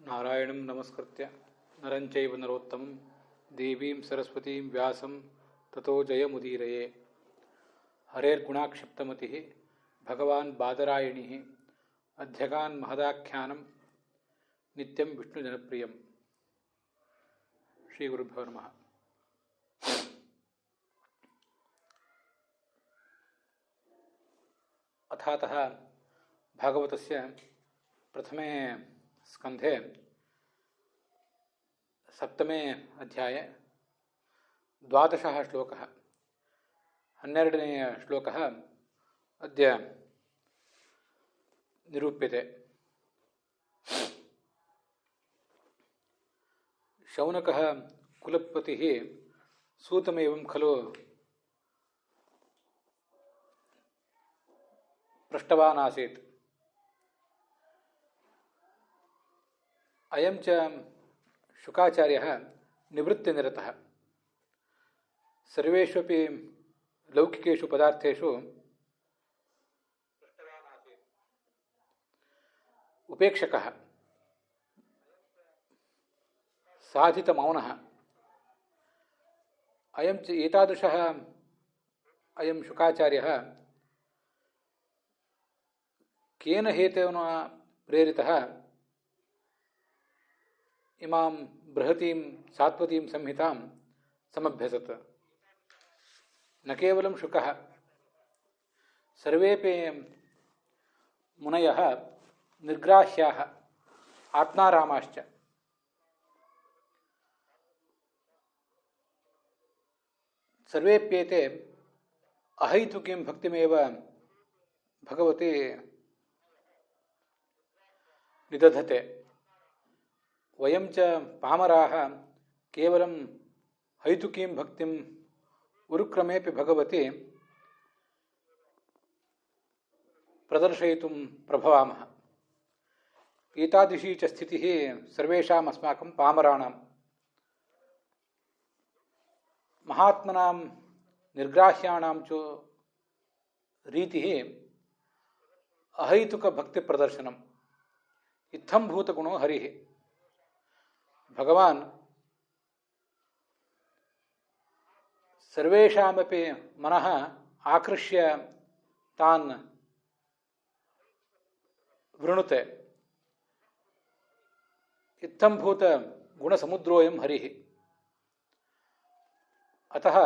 ನಾರಾಯಣಂ ನಮಸ್ಕೃತ್ಯ ನರಂ ಚೈವ ನರೋತ್ತಮಂ ದೇವೀಂ ಸರಸ್ವತೀಂ ವ್ಯಾಸಂ ತತೋ ಜಯಮುದೀರಯೇ. ಹರೇರ್ಗುಣಾಕ್ಷಿಪ್ತಮತಿಃ ಭಗವಾನ್ ಬಾದರಾಯಣಿಃ ಅಧ್ಯಗಾನ್ ಮಹದಾಖ್ಯಾನಂ ನಿತ್ಯಂ ವಿಷ್ಣುಜನಪ್ರಿಯಂ. ಶ್ರೀ ಗುರುಭ್ಯೋ ನಮಃ. ಅಥಾತಃ ಭಾಗವತಸ್ಯ ಪ್ರಥಮೇ ಸ್ಕಂಧೆ ಸಪ್ತಮೇ ಅಧ್ಯಾಯ 12 ಶ್ಲೋಕಃ. 12ನೇ ಶ್ಲೋಕಃ ಅದ್ಯ ನಿರೂಪ್ಯತೆ. ಶೌನಕಃ ಕುಲಪತಿಃ ಸೂತಮೇವಂ ಖಲು ಪೃಷ್ಟವಾನ್ ಆಸೀತ್. ಅಯಂ ಚ ಶುಕಾಚಾರ್ಯಃ ನಿವೃತ್ತಿನಿರತಃ ಸರ್ವೇಷ್ವಪಿ ಲೌಕಿಕೇಷು ಪದಾರ್ಥೇಷು ಉಪೇಕ್ಷಕಃ ಸಾಧಿತಮೌನಃ. ಅಯಂ ಚ ಏತಾದೃಶಃ ಅಯಂ ಶುಕಾಚಾರ್ಯಃ ಕೇನ ಹೇತೇನ ಪ್ರೇರಿತಃ ಇಮಾಂ ಬೃಹತೀಂ ಸಾತ್ವತೀಂ ಸಂಹಿತಾಂ ಸಮಭ್ಯಸತ್. ನ ಕೇವಲಂ ಶುಕಃ, ಸರ್ವೇಪಿ ಮುನಯಃ ನಿರ್ಗ್ರಾಹ್ಯಾಃ ಆತ್ಮಾರಾಮಾಶ್ಚ. ಸರ್ವೇಪ್ಯೇತೆ ಅಹೈತುಕೀಂ ಭಕ್ತಿಮೇವ ಭಗವತಿ ನಿದಧತೆ. ವಯಂ ಚ ಪಾಮರಾಃ ಕೇವಲಂ ಹೈತುಕೀಂ ಭಕ್ತಿಂ ಉರುಕ್ರಮೇಪಿ ಭಗವತಿ ಪ್ರದರ್ಶಯಿತುಂ ಪ್ರಭವಾಮಃ. ಏತಾದೃಶೀ ಚ ಸ್ಥಿತಿಃ ಸರ್ವೇಷಾಂ ಅಸ್ಮಾಕಂ ಪಾಮರಾಣಾಂ. ಮಹಾತ್ಮನಾಂ ನಿರ್ಗ್ರಾಹ್ಯಾಣಾಂ ಚ ರೀತಿಃ ಅಹೈತುಕ ಭಕ್ತಿ ಪ್ರದರ್ಶನಂ. ಇತ್ತಂ ಭೂತಗುಣೋ ಹರಿಃ. ಭಗವಾನ್ ಸರ್ವೇಷಾಮಪಿ ಮನಃ ಆಕೃಷ್ಯ ತಾನ್ ವೃಣುತೆ. ಇತ್ತಂಭೂತ ಗುಣಸಮುದ್ರೋಯಂ ಹರಿಃ. ಅತಃ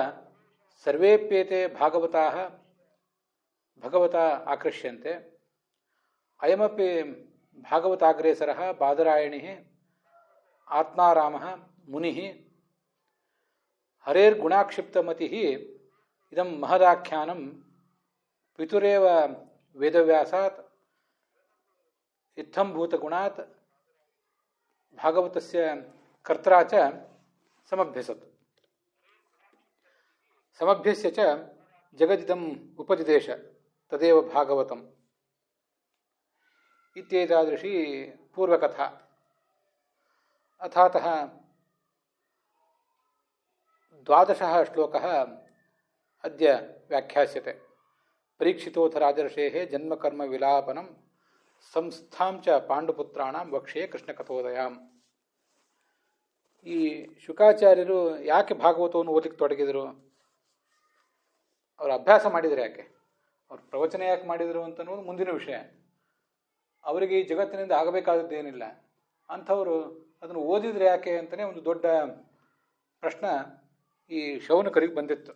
ಸರ್ವೇಪ್ಯೇತೆ ಭಾಗವತಾಃ ಭಗವತಾ ಆಕೃಷ್ಯಂತೆ. ಅಯಮಪಿ ಭಾಗವತಾಗ್ರೇಸರಃ ಬಾದರಾಯಣಿಃ ಆತ್ಮಾರಾಮಃ ಮುನಿಃ ಹರೇರ್ಗುಣಾಕ್ಷಿಪ್ತಮತಿಃ ಇದಂ ಮಹದಾಖ್ಯಾನಂ ಪಿತುರೇವ ವೇದವ್ಯಾಸಾತ್ ಇತ್ತಂಭೂತಗುಣಾತ್ ಭಾಗವತಸ್ಯ ಕರ್ತ್ರಾ ಚ ಸಮಭ್ಯಸತ್. ಸಮಭ್ಯಸ್ಯ ಚ ಜಗದಿದಂ ಉಪದಿದೇಶ ತದೇವ ಭಾಗವತಂ ಇತ್ಯೇತಾದೃಶೀ ಪೂರ್ವಕಥಾ. ಅಥಾತಃ 12 ಶ್ಲೋಕಃ ಅದ್ಯ ವ್ಯಾಖ್ಯಾಸ್ಯತೆ. ಪರೀಕ್ಷಿತೋಥ ರಾಜರ್ಷೇಃ ಜನ್ಮಕರ್ಮ ವಿಲಾಪನಂ ಸಂಸ್ಥಾಂ ಚ ಪಾಂಡುಪುತ್ರಾಣಾಂ ವಕ್ಷೇ ಕೃಷ್ಣಕಥೋದಯಾಂ. ಈ ಶುಕಾಚಾರ್ಯರು ಯಾಕೆ ಭಾಗವತವನ್ನು ಓದಲಿಕ್ಕೆ ತೊಡಗಿದರು? ಅವರು ಅಭ್ಯಾಸ ಮಾಡಿದರು ಯಾಕೆ? ಅವ್ರು ಪ್ರವಚನ ಯಾಕೆ ಮಾಡಿದರು ಅಂತನ್ನೋದು ಮುಂದಿನ ವಿಷಯ. ಅವರಿಗೆ ಈ ಜಗತ್ತಿನಿಂದ ಆಗಬೇಕಾದದ್ದೇನಿಲ್ಲ. ಅಂಥವರು ಅದನ್ನು ಓದಿದರೆ ಯಾಕೆ ಅಂತಲೇ ಒಂದು ದೊಡ್ಡ ಪ್ರಶ್ನೆ ಈ ಶೌನಕರಿಗೆ ಬಂದಿತ್ತು.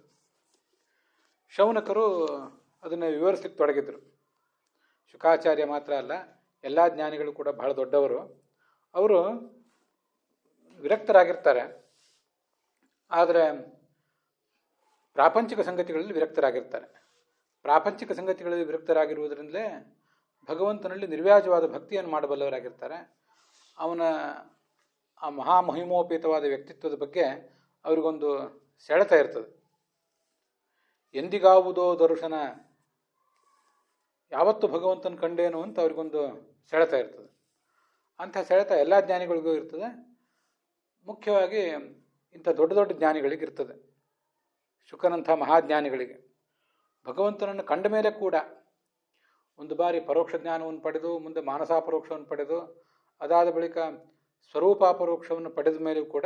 ಶೌನಕರು ಅದನ್ನು ವಿವರಿಸಲಿಕ್ಕೆ ತೊಡಗಿದ್ರು. ಶುಕಾಚಾರ್ಯ ಮಾತ್ರ ಅಲ್ಲ, ಎಲ್ಲ ಜ್ಞಾನಿಗಳು ಕೂಡ ಬಹಳ ದೊಡ್ಡವರು. ಅವರು ವಿರಕ್ತರಾಗಿರ್ತಾರೆ, ಆದರೆ ಪ್ರಾಪಂಚಿಕ ಸಂಗತಿಗಳಲ್ಲಿ ವಿರಕ್ತರಾಗಿರ್ತಾರೆ. ಪ್ರಾಪಂಚಿಕ ಸಂಗತಿಗಳಲ್ಲಿ ವಿರಕ್ತರಾಗಿರುವುದರಿಂದಲೇ ಭಗವಂತನಲ್ಲಿ ನಿರ್ವ್ಯಾಜವಾದ ಭಕ್ತಿಯನ್ನು ಮಾಡಬಲ್ಲವರಾಗಿರ್ತಾರೆ. ಅವನ ಆ ಮಹಾಮಹಿಮೋಪೇತವಾದ ವ್ಯಕ್ತಿತ್ವದ ಬಗ್ಗೆ ಅವರಿಗೊಂದು ಸೆಳೆತ ಇರ್ತದೆ. ಎಂದಿಗಾವುದೋ ದರ್ಶನ, ಯಾವತ್ತು ಭಗವಂತನ ಕಂಡೇನು ಅಂತ ಅವ್ರಿಗೊಂದು ಸೆಳೆತ ಇರ್ತದೆ. ಅಂಥ ಸೆಳೆತ ಎಲ್ಲ ಜ್ಞಾನಿಗಳಿಗೂ ಇರ್ತದೆ. ಮುಖ್ಯವಾಗಿ ಇಂಥ ದೊಡ್ಡ ದೊಡ್ಡ ಜ್ಞಾನಿಗಳಿಗೆ ಇರ್ತದೆ. ಶುಕನಂಥ ಮಹಾಜ್ಞಾನಿಗಳಿಗೆ ಭಗವಂತನನ್ನು ಕಂಡ ಮೇಲೆ ಕೂಡ ಒಂದು ಬಾರಿ ಪರೋಕ್ಷ ಜ್ಞಾನವನ್ನು ಪಡೆದು ಮುಂದೆ ಮಾನಸಾಪರೋಕ್ಷವನ್ನು ಪಡೆದು ಅದಾದ ಬಳಿಕ ಸ್ವರೂಪಾಪರೋಕ್ಷವನ್ನು ಪಡೆದ ಮೇಲೂ ಕೂಡ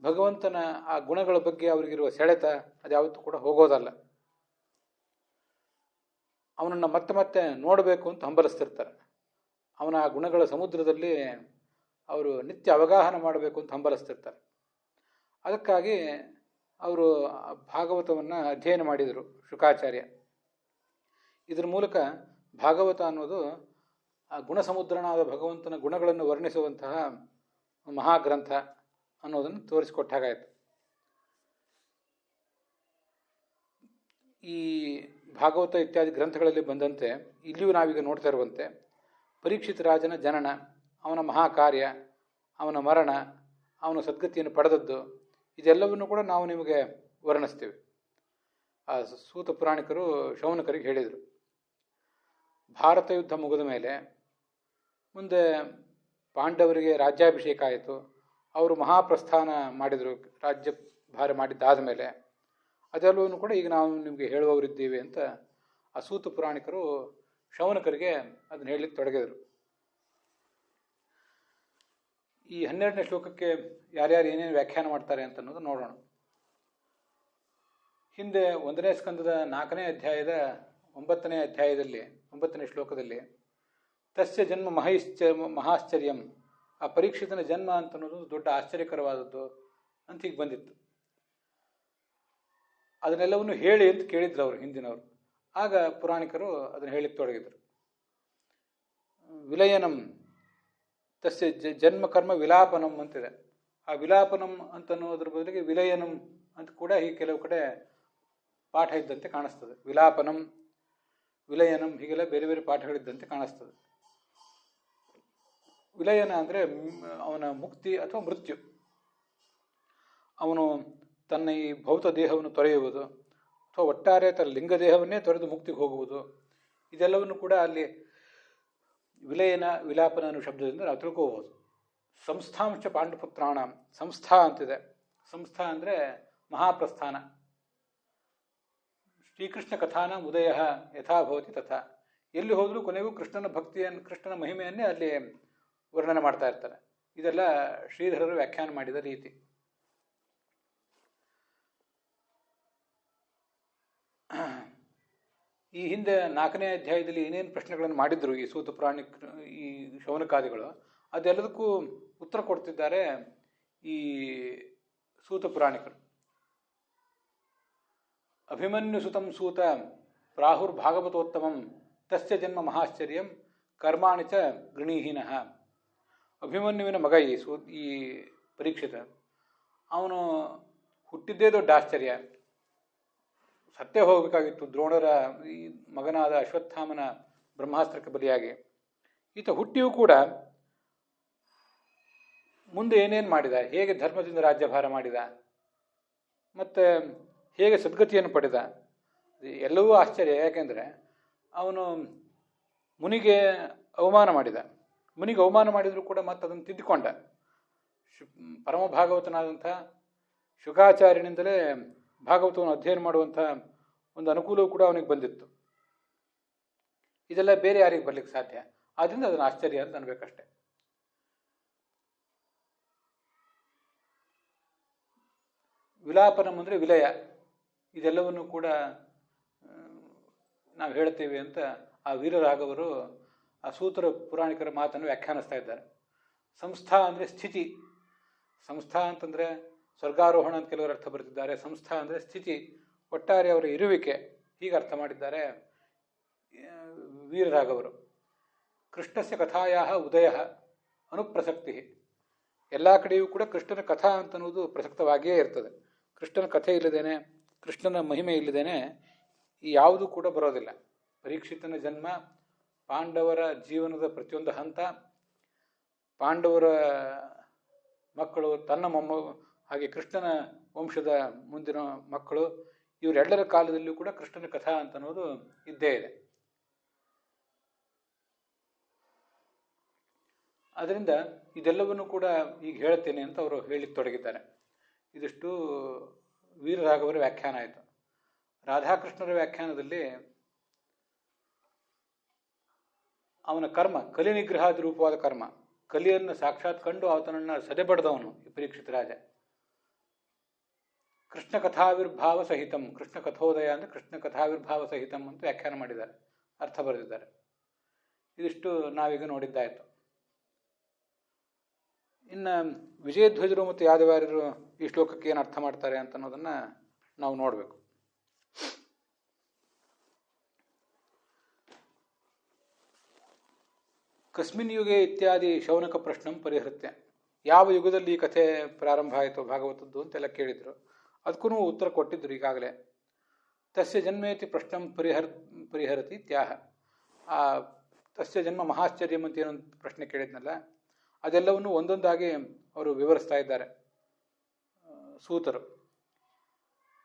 ಭಗವಂತನ ಆ ಗುಣಗಳ ಬಗ್ಗೆ ಅವರಿಗಿರುವ ಸೆಳೆತ ಅದ್ಯಾವತ್ತೂ ಕೂಡ ಹೋಗೋದಲ್ಲ. ಅವನನ್ನು ಮತ್ತೆ ಮತ್ತೆ ನೋಡಬೇಕು ಅಂತ ಹಂಬಲಿಸ್ತಿರ್ತಾರೆ. ಅವನ ಆ ಗುಣಗಳ ಸಮುದ್ರದಲ್ಲಿ ಅವರು ನಿತ್ಯ ಅವಗಾಹನ ಮಾಡಬೇಕು ಅಂತ ಹಂಬಲಿಸ್ತಿರ್ತಾರೆ. ಅದಕ್ಕಾಗಿ ಅವರು ಭಾಗವತವನ್ನು ಅಧ್ಯಯನ ಮಾಡಿದರು ಶುಕಾಚಾರ್ಯ. ಇದರ ಮೂಲಕ ಭಾಗವತ ಅನ್ನೋದು ಆ ಗುಣಸಮುದ್ರನಾದ ಭಗವಂತನ ಗುಣಗಳನ್ನು ವರ್ಣಿಸುವಂತಹ ಮಹಾಗ್ರಂಥ ಅನ್ನೋದನ್ನು ತೋರಿಸಿಕೊಟ್ಟ ಹಾಗಾಯಿತು. ಈ ಭಾಗವತ ಇತ್ಯಾದಿ ಗ್ರಂಥಗಳಲ್ಲಿ ಬಂದಂತೆ ಇಲ್ಲಿಯೂ ನಾವೀಗ ನೋಡ್ತಾ ಇರುವಂತೆ ಪರೀಕ್ಷಿತ ರಾಜನ ಜನನ, ಅವನ ಮಹಾಕಾರ್ಯ, ಅವನ ಮರಣ, ಅವನ ಸದ್ಗತಿಯನ್ನು ಪಡೆದದ್ದು, ಇದೆಲ್ಲವನ್ನು ಕೂಡ ನಾವು ನಿಮಗೆ ವರ್ಣಿಸ್ತೀವಿ. ಆ ಸೂತ ಪುರಾಣಿಕರು ಶೌನಕರಿಗೆ ಹೇಳಿದರು. ಭಾರತ ಯುದ್ಧ ಮುಗಿದ ಮೇಲೆ ಮುಂದೆ ಪಾಂಡವರಿಗೆ ರಾಜ್ಯಾಭಿಷೇಕ ಆಯಿತು. ಅವರು ಮಹಾಪ್ರಸ್ಥಾನ ಮಾಡಿದರು, ರಾಜ್ಯಭಾರ ಮಾಡಿದ್ದಾದ ಮೇಲೆ. ಅದೆಲ್ಲವೂ ಕೂಡ ಈಗ ನಾವು ನಿಮಗೆ ಹೇಳುವವರಿದ್ದೀವಿ ಅಂತ ಆ ಸೂತ ಪುರಾಣಿಕರು ಶೌನಕರಿಗೆ ಅದನ್ನು ಹೇಳಲಿಕ್ಕೆ ತೊಡಗಿದರು. ಈ 12ನೇ ಶ್ಲೋಕಕ್ಕೆ ಯಾರ್ಯಾರು ಏನೇನು ವ್ಯಾಖ್ಯಾನ ಮಾಡ್ತಾರೆ ಅಂತ ಅನ್ನೋದು ನೋಡೋಣ. ಹಿಂದೆ 1ನೇ ಸ್ಕಂದದ 4ನೇ ಅಧ್ಯಾಯದ 9ನೇ ಅಧ್ಯಾಯದಲ್ಲಿ 9ನೇ ಶ್ಲೋಕದಲ್ಲಿ ತಸ್ಯ ಜನ್ಮ ಮಹಾಶ್ಚರ್ಯಂ, ಆ ಪರೀಕ್ಷಿತನ ಜನ್ಮ ಅಂತ ಅನ್ನೋದು ದೊಡ್ಡ ಆಶ್ಚರ್ಯಕರವಾದದ್ದು ಅಂತ ಈಗ ಬಂದಿತ್ತು. ಅದನ್ನೆಲ್ಲವನ್ನು ಹೇಳಿ ಅಂತ ಕೇಳಿದ್ರು ಅವರು ಹಿಂದಿನವರು. ಆಗ ಪುರಾಣಿಕರು ಅದನ್ನು ಹೇಳಿಕ್ಕೆ ತೊಡಗಿದರು. ವಿಲಯನಂ ತಸ್ಯ ಜನ್ಮ ಕರ್ಮ ವಿಲಾಪನಂ ಅಂತಿದೆ. ಆ ವಿಲಾಪನಂ ಅಂತನ್ನೋದ್ರ ಬದಲಿಗೆ ವಿಲಯನಂ ಅಂತ ಕೂಡ ಈ ಕೆಲವು ಕಡೆ ಪಾಠ ಇದ್ದಂತೆ ಕಾಣಿಸ್ತದೆ. ವಿಲಾಪನಂ, ವಿಲಯನಂ ಹೀಗೆಲ್ಲ ಬೇರೆ ಬೇರೆ ಪಾಠಗಳಿದ್ದಂತೆ ಕಾಣಿಸ್ತದೆ. ವಿಲಯನ ಅಂದರೆ ಅವನ ಮುಕ್ತಿ ಅಥವಾ ಮೃತ್ಯು. ಅವನು ತನ್ನ ಈ ಭೌತ ದೇಹವನ್ನು ತೊರೆಯುವುದು ಅಥವಾ ಒಟ್ಟಾರೆ ತನ್ನ ಲಿಂಗದೇಹವನ್ನೇ ತೊರೆದು ಮುಕ್ತಿಗೆ ಹೋಗುವುದು, ಇದೆಲ್ಲವನ್ನು ಕೂಡ ಅಲ್ಲಿ ವಿಲಯನ ವಿಲಾಪನ ಅನ್ನೋ ಶಬ್ದದಿಂದ ನಾವು ತಿಳ್ಕೋಬಹುದು. ಸಂಸ್ಥಾಂಶ ಪಾಂಡುಪುತ್ರಾಣ, ಸಂಸ್ಥಾ ಅಂತಿದೆ. ಸಂಸ್ಥಾ ಅಂದರೆ ಮಹಾಪ್ರಸ್ಥಾನ. ಶ್ರೀಕೃಷ್ಣ ಕಥಾನ ಉದಯ ಯಥಾಭವತಿ ತಥಾ. ಎಲ್ಲಿ ಹೋದರೂ ಕೊನೆಗೂ ಕೃಷ್ಣನ ಭಕ್ತಿಯನ್ನು, ಕೃಷ್ಣನ ಮಹಿಮೆಯನ್ನೇ ಅಲ್ಲಿ ವರ್ಣನೆ ಮಾಡ್ತಾ ಇರ್ತಾರೆ. ಇದೆಲ್ಲ ಶ್ರೀಧರರು ವ್ಯಾಖ್ಯಾನ ಮಾಡಿದ ರೀತಿ. ಈ ಹಿಂದೆ 4ನೇ ಅಧ್ಯಾಯದಲ್ಲಿ ಏನೇನು ಪ್ರಶ್ನೆಗಳನ್ನು ಮಾಡಿದ್ರು ಈ ಸೂತ ಪುರಾಣಿಕ, ಈ ಶೌನಕಾದಿಗಳು, ಅದೆಲ್ಲದಕ್ಕೂ ಉತ್ತರ ಕೊಡ್ತಿದ್ದಾರೆ ಈ ಸೂತ ಪುರಾಣಿಕರು. ಅಭಿಮನ್ಯು ಸುತಂ ಸೂತ ಪ್ರಾಹುರ್ ಭಾಗವತೋತ್ತಮಂ ತಸ್ಯ ಜನ್ಮ ಮಹಾಶ್ಚರ್ಯಂ ಕರ್ಮಾಣಿ ಚ ಗೃಣೀಹಿನಃ. ಅಭಿಮನ್ಯುವಿನ ಮಗ ಈ ಪರೀಕ್ಷಿತ, ಅವನು ಹುಟ್ಟಿದ್ದೇ ದೊಡ್ಡ ಆಶ್ಚರ್ಯ. ಸತ್ತೇ ಹೋಗಬೇಕಾಗಿತ್ತು ದ್ರೋಣರ ಈ ಮಗನಾದ ಅಶ್ವತ್ಥಾಮನ ಬ್ರಹ್ಮಾಸ್ತ್ರಕ್ಕೆ ಬಲಿಯಾಗಿ. ಈತ ಹುಟ್ಟಿಯೂ ಕೂಡ ಮುಂದೆ ಏನೇನು ಮಾಡಿದ, ಹೇಗೆ ಧರ್ಮದಿಂದ ರಾಜ್ಯಭಾರ ಮಾಡಿದ, ಮತ್ತು ಹೇಗೆ ಸದ್ಗತಿಯನ್ನು ಪಡೆದ, ಎಲ್ಲವೂ ಆಶ್ಚರ್ಯ. ಯಾಕೆಂದರೆ ಅವನು ಮುನಿಗೆ ಅವಮಾನ ಮಾಡಿದ. ಮುನಿಗೆ ಅವಮಾನ ಮಾಡಿದರೂ ಕೂಡ ಮತ್ತೆ ಅದನ್ನು ತಿದ್ದುಕೊಂಡ. ಪರಮ ಭಾಗವತನಾದಂಥ ಶುಕಾಚಾರ್ಯನಿಂದಲೇ ಭಾಗವತವನ್ನು ಅಧ್ಯಯನ ಮಾಡುವಂಥ ಒಂದು ಅನುಕೂಲವೂ ಕೂಡ ಅವನಿಗೆ ಬಂದಿತ್ತು. ಇದೆಲ್ಲ ಬೇರೆ ಯಾರಿಗೆ ಬರಲಿಕ್ಕೆ ಸಾಧ್ಯ? ಆದ್ದರಿಂದ ಅದನ್ನು ಆಶ್ಚರ್ಯ ಅಂತ ಅನ್ಬೇಕಷ್ಟೆ. ವಿಲಾಪನಂ ಅಂದರೆ ವಿಲಯ. ಇದೆಲ್ಲವನ್ನು ಕೂಡ ನಾವು ಹೇಳ್ತೇವೆ ಅಂತ ಆ ವೀರರಾಘವರು ಆ ಸೂತ್ರ ಪುರಾಣಿಕರ ಮಾತನ್ನು ವ್ಯಾಖ್ಯಾನಿಸ್ತಾ ಇದ್ದಾರೆ. ಸಂಸ್ಥಾ ಅಂದರೆ ಸ್ಥಿತಿ. ಸಂಸ್ಥಾ ಅಂತಂದರೆ ಸ್ವರ್ಗಾರೋಹಣ ಅಂತ ಕೆಲವರು ಅರ್ಥ ಬರೆದಿದ್ದಾರೆ. ಸಂಸ್ಥಾ ಅಂದರೆ ಸ್ಥಿತಿ, ಒಟ್ಟಾರೆ ಅವರ ಇರುವಿಕೆ, ಹೀಗೆ ಅರ್ಥ ಮಾಡಿದ್ದಾರೆ ವೀರರಾಘವರು. ಕೃಷ್ಣಸ್ಯ ಕಥಾಯ ಉದಯ ಅನುಪ್ರಸಕ್ತಿ. ಎಲ್ಲ ಕಡೆಯೂ ಕೂಡ ಕೃಷ್ಣನ ಕಥಾ ಅಂತನ್ನುವುದು ಪ್ರಸಕ್ತವಾಗಿಯೇ ಇರ್ತದೆ. ಕೃಷ್ಣನ ಕಥೆ ಇಲ್ಲದೇನೆ, ಕೃಷ್ಣನ ಮಹಿಮೆ ಇಲ್ಲದೇನೆ ಈ ಯಾವುದೂ ಕೂಡ ಬರೋದಿಲ್ಲ. ಪರೀಕ್ಷಿತನ ಜನ್ಮ, ಪಾಂಡವರ ಜೀವನದ ಪ್ರತಿಯೊಂದು ಹಂತ, ಪಾಂಡವರ ಮಕ್ಕಳು, ತನ್ನ ಹಾಗೆ ಕೃಷ್ಣನ ವಂಶದ ಮುಂದಿನ ಮಕ್ಕಳು, ಇವರೆಲ್ಲರ ಕಾಲದಲ್ಲಿಯೂ ಕೂಡ ಕೃಷ್ಣನ ಕಥಾ ಅಂತನ್ನೋದು ಇದ್ದೇ ಇದೆ. ಅದರಿಂದ ಇದೆಲ್ಲವನ್ನು ಕೂಡ ಈಗ ಹೇಳ್ತೇನೆ ಅಂತ ಅವರು ಹೇಳಿಕ್ಕೆ ತೊಡಗಿದ್ದಾರೆ. ಇದಿಷ್ಟು ವೀರರಾಘವರ ವ್ಯಾಖ್ಯಾನ ಆಯಿತು. ರಾಧಾಕೃಷ್ಣರ ವ್ಯಾಖ್ಯಾನದಲ್ಲಿ ಅವನ ಕರ್ಮ ಕಲಿನಿಗ್ರಹಾದಿ ರೂಪವಾದ ಕರ್ಮ, ಕಲಿಯನ್ನು ಸಾಕ್ಷಾತ್ ಕಂಡು ಆತನನ್ನು ಸದೆಬಡ್ದವನು ಈ ಪರೀಕ್ಷಿತ ರಾಜ. ಕೃಷ್ಣ ಕಥಾವಿರ್ಭಾವ ಸಹಿತಂ, ಕೃಷ್ಣ ಕಥೋದಯ ಅಂದರೆ ಕೃಷ್ಣ ಕಥಾವಿರ್ಭಾವ ಸಹಿತಂ ಅಂತ ವ್ಯಾಖ್ಯಾನ ಮಾಡಿದ್ದಾರೆ, ಅರ್ಥ ಬರೆದಿದ್ದಾರೆ. ಇದಿಷ್ಟು ನಾವೀಗ ನೋಡಿದ್ದಾಯಿತು. ಇನ್ನು ವಿಜಯಧ್ವಜರು ಮತ್ತು ಯಾದವಾರ್ಯರು ಈ ಶ್ಲೋಕಕ್ಕೆ ಏನು ಅರ್ಥ ಮಾಡ್ತಾರೆ ಅಂತ ಅನ್ನೋದನ್ನು ನಾವು ನೋಡಬೇಕು. ಕಸ್ಮಿನ್ ಯುಗೆ ಇತ್ಯಾದಿ ಶೌನಕ ಪ್ರಶ್ನಂ ಪರಿಹೃತ್ಯ, ಯಾವ ಯುಗದಲ್ಲಿ ಈ ಕಥೆ ಪ್ರಾರಂಭ ಆಯಿತು ಭಾಗವತದ್ದು ಅಂತೆಲ್ಲ ಕೇಳಿದರು. ಅದಕ್ಕೂ ಉತ್ತರ ಕೊಟ್ಟಿದ್ದರು ಈಗಾಗಲೇ. ತಸ್ಯ ಜನ್ಮೇತಿ ಪ್ರಶ್ನಂ ಪರಿಹರತಿ ತ್ಯಾಹ, ಆ ತಸ್ಯ ಜನ್ಮ ಮಹಾಶ್ಚರ್ಯಂ ಅಂತ ಏನೊಂದು ಪ್ರಶ್ನೆ ಕೇಳಿದ್ನಲ್ಲ, ಅದೆಲ್ಲವನ್ನು ಒಂದೊಂದಾಗಿ ಅವರು ವಿವರಿಸ್ತಾ ಇದ್ದಾರೆ ಸೂತರು.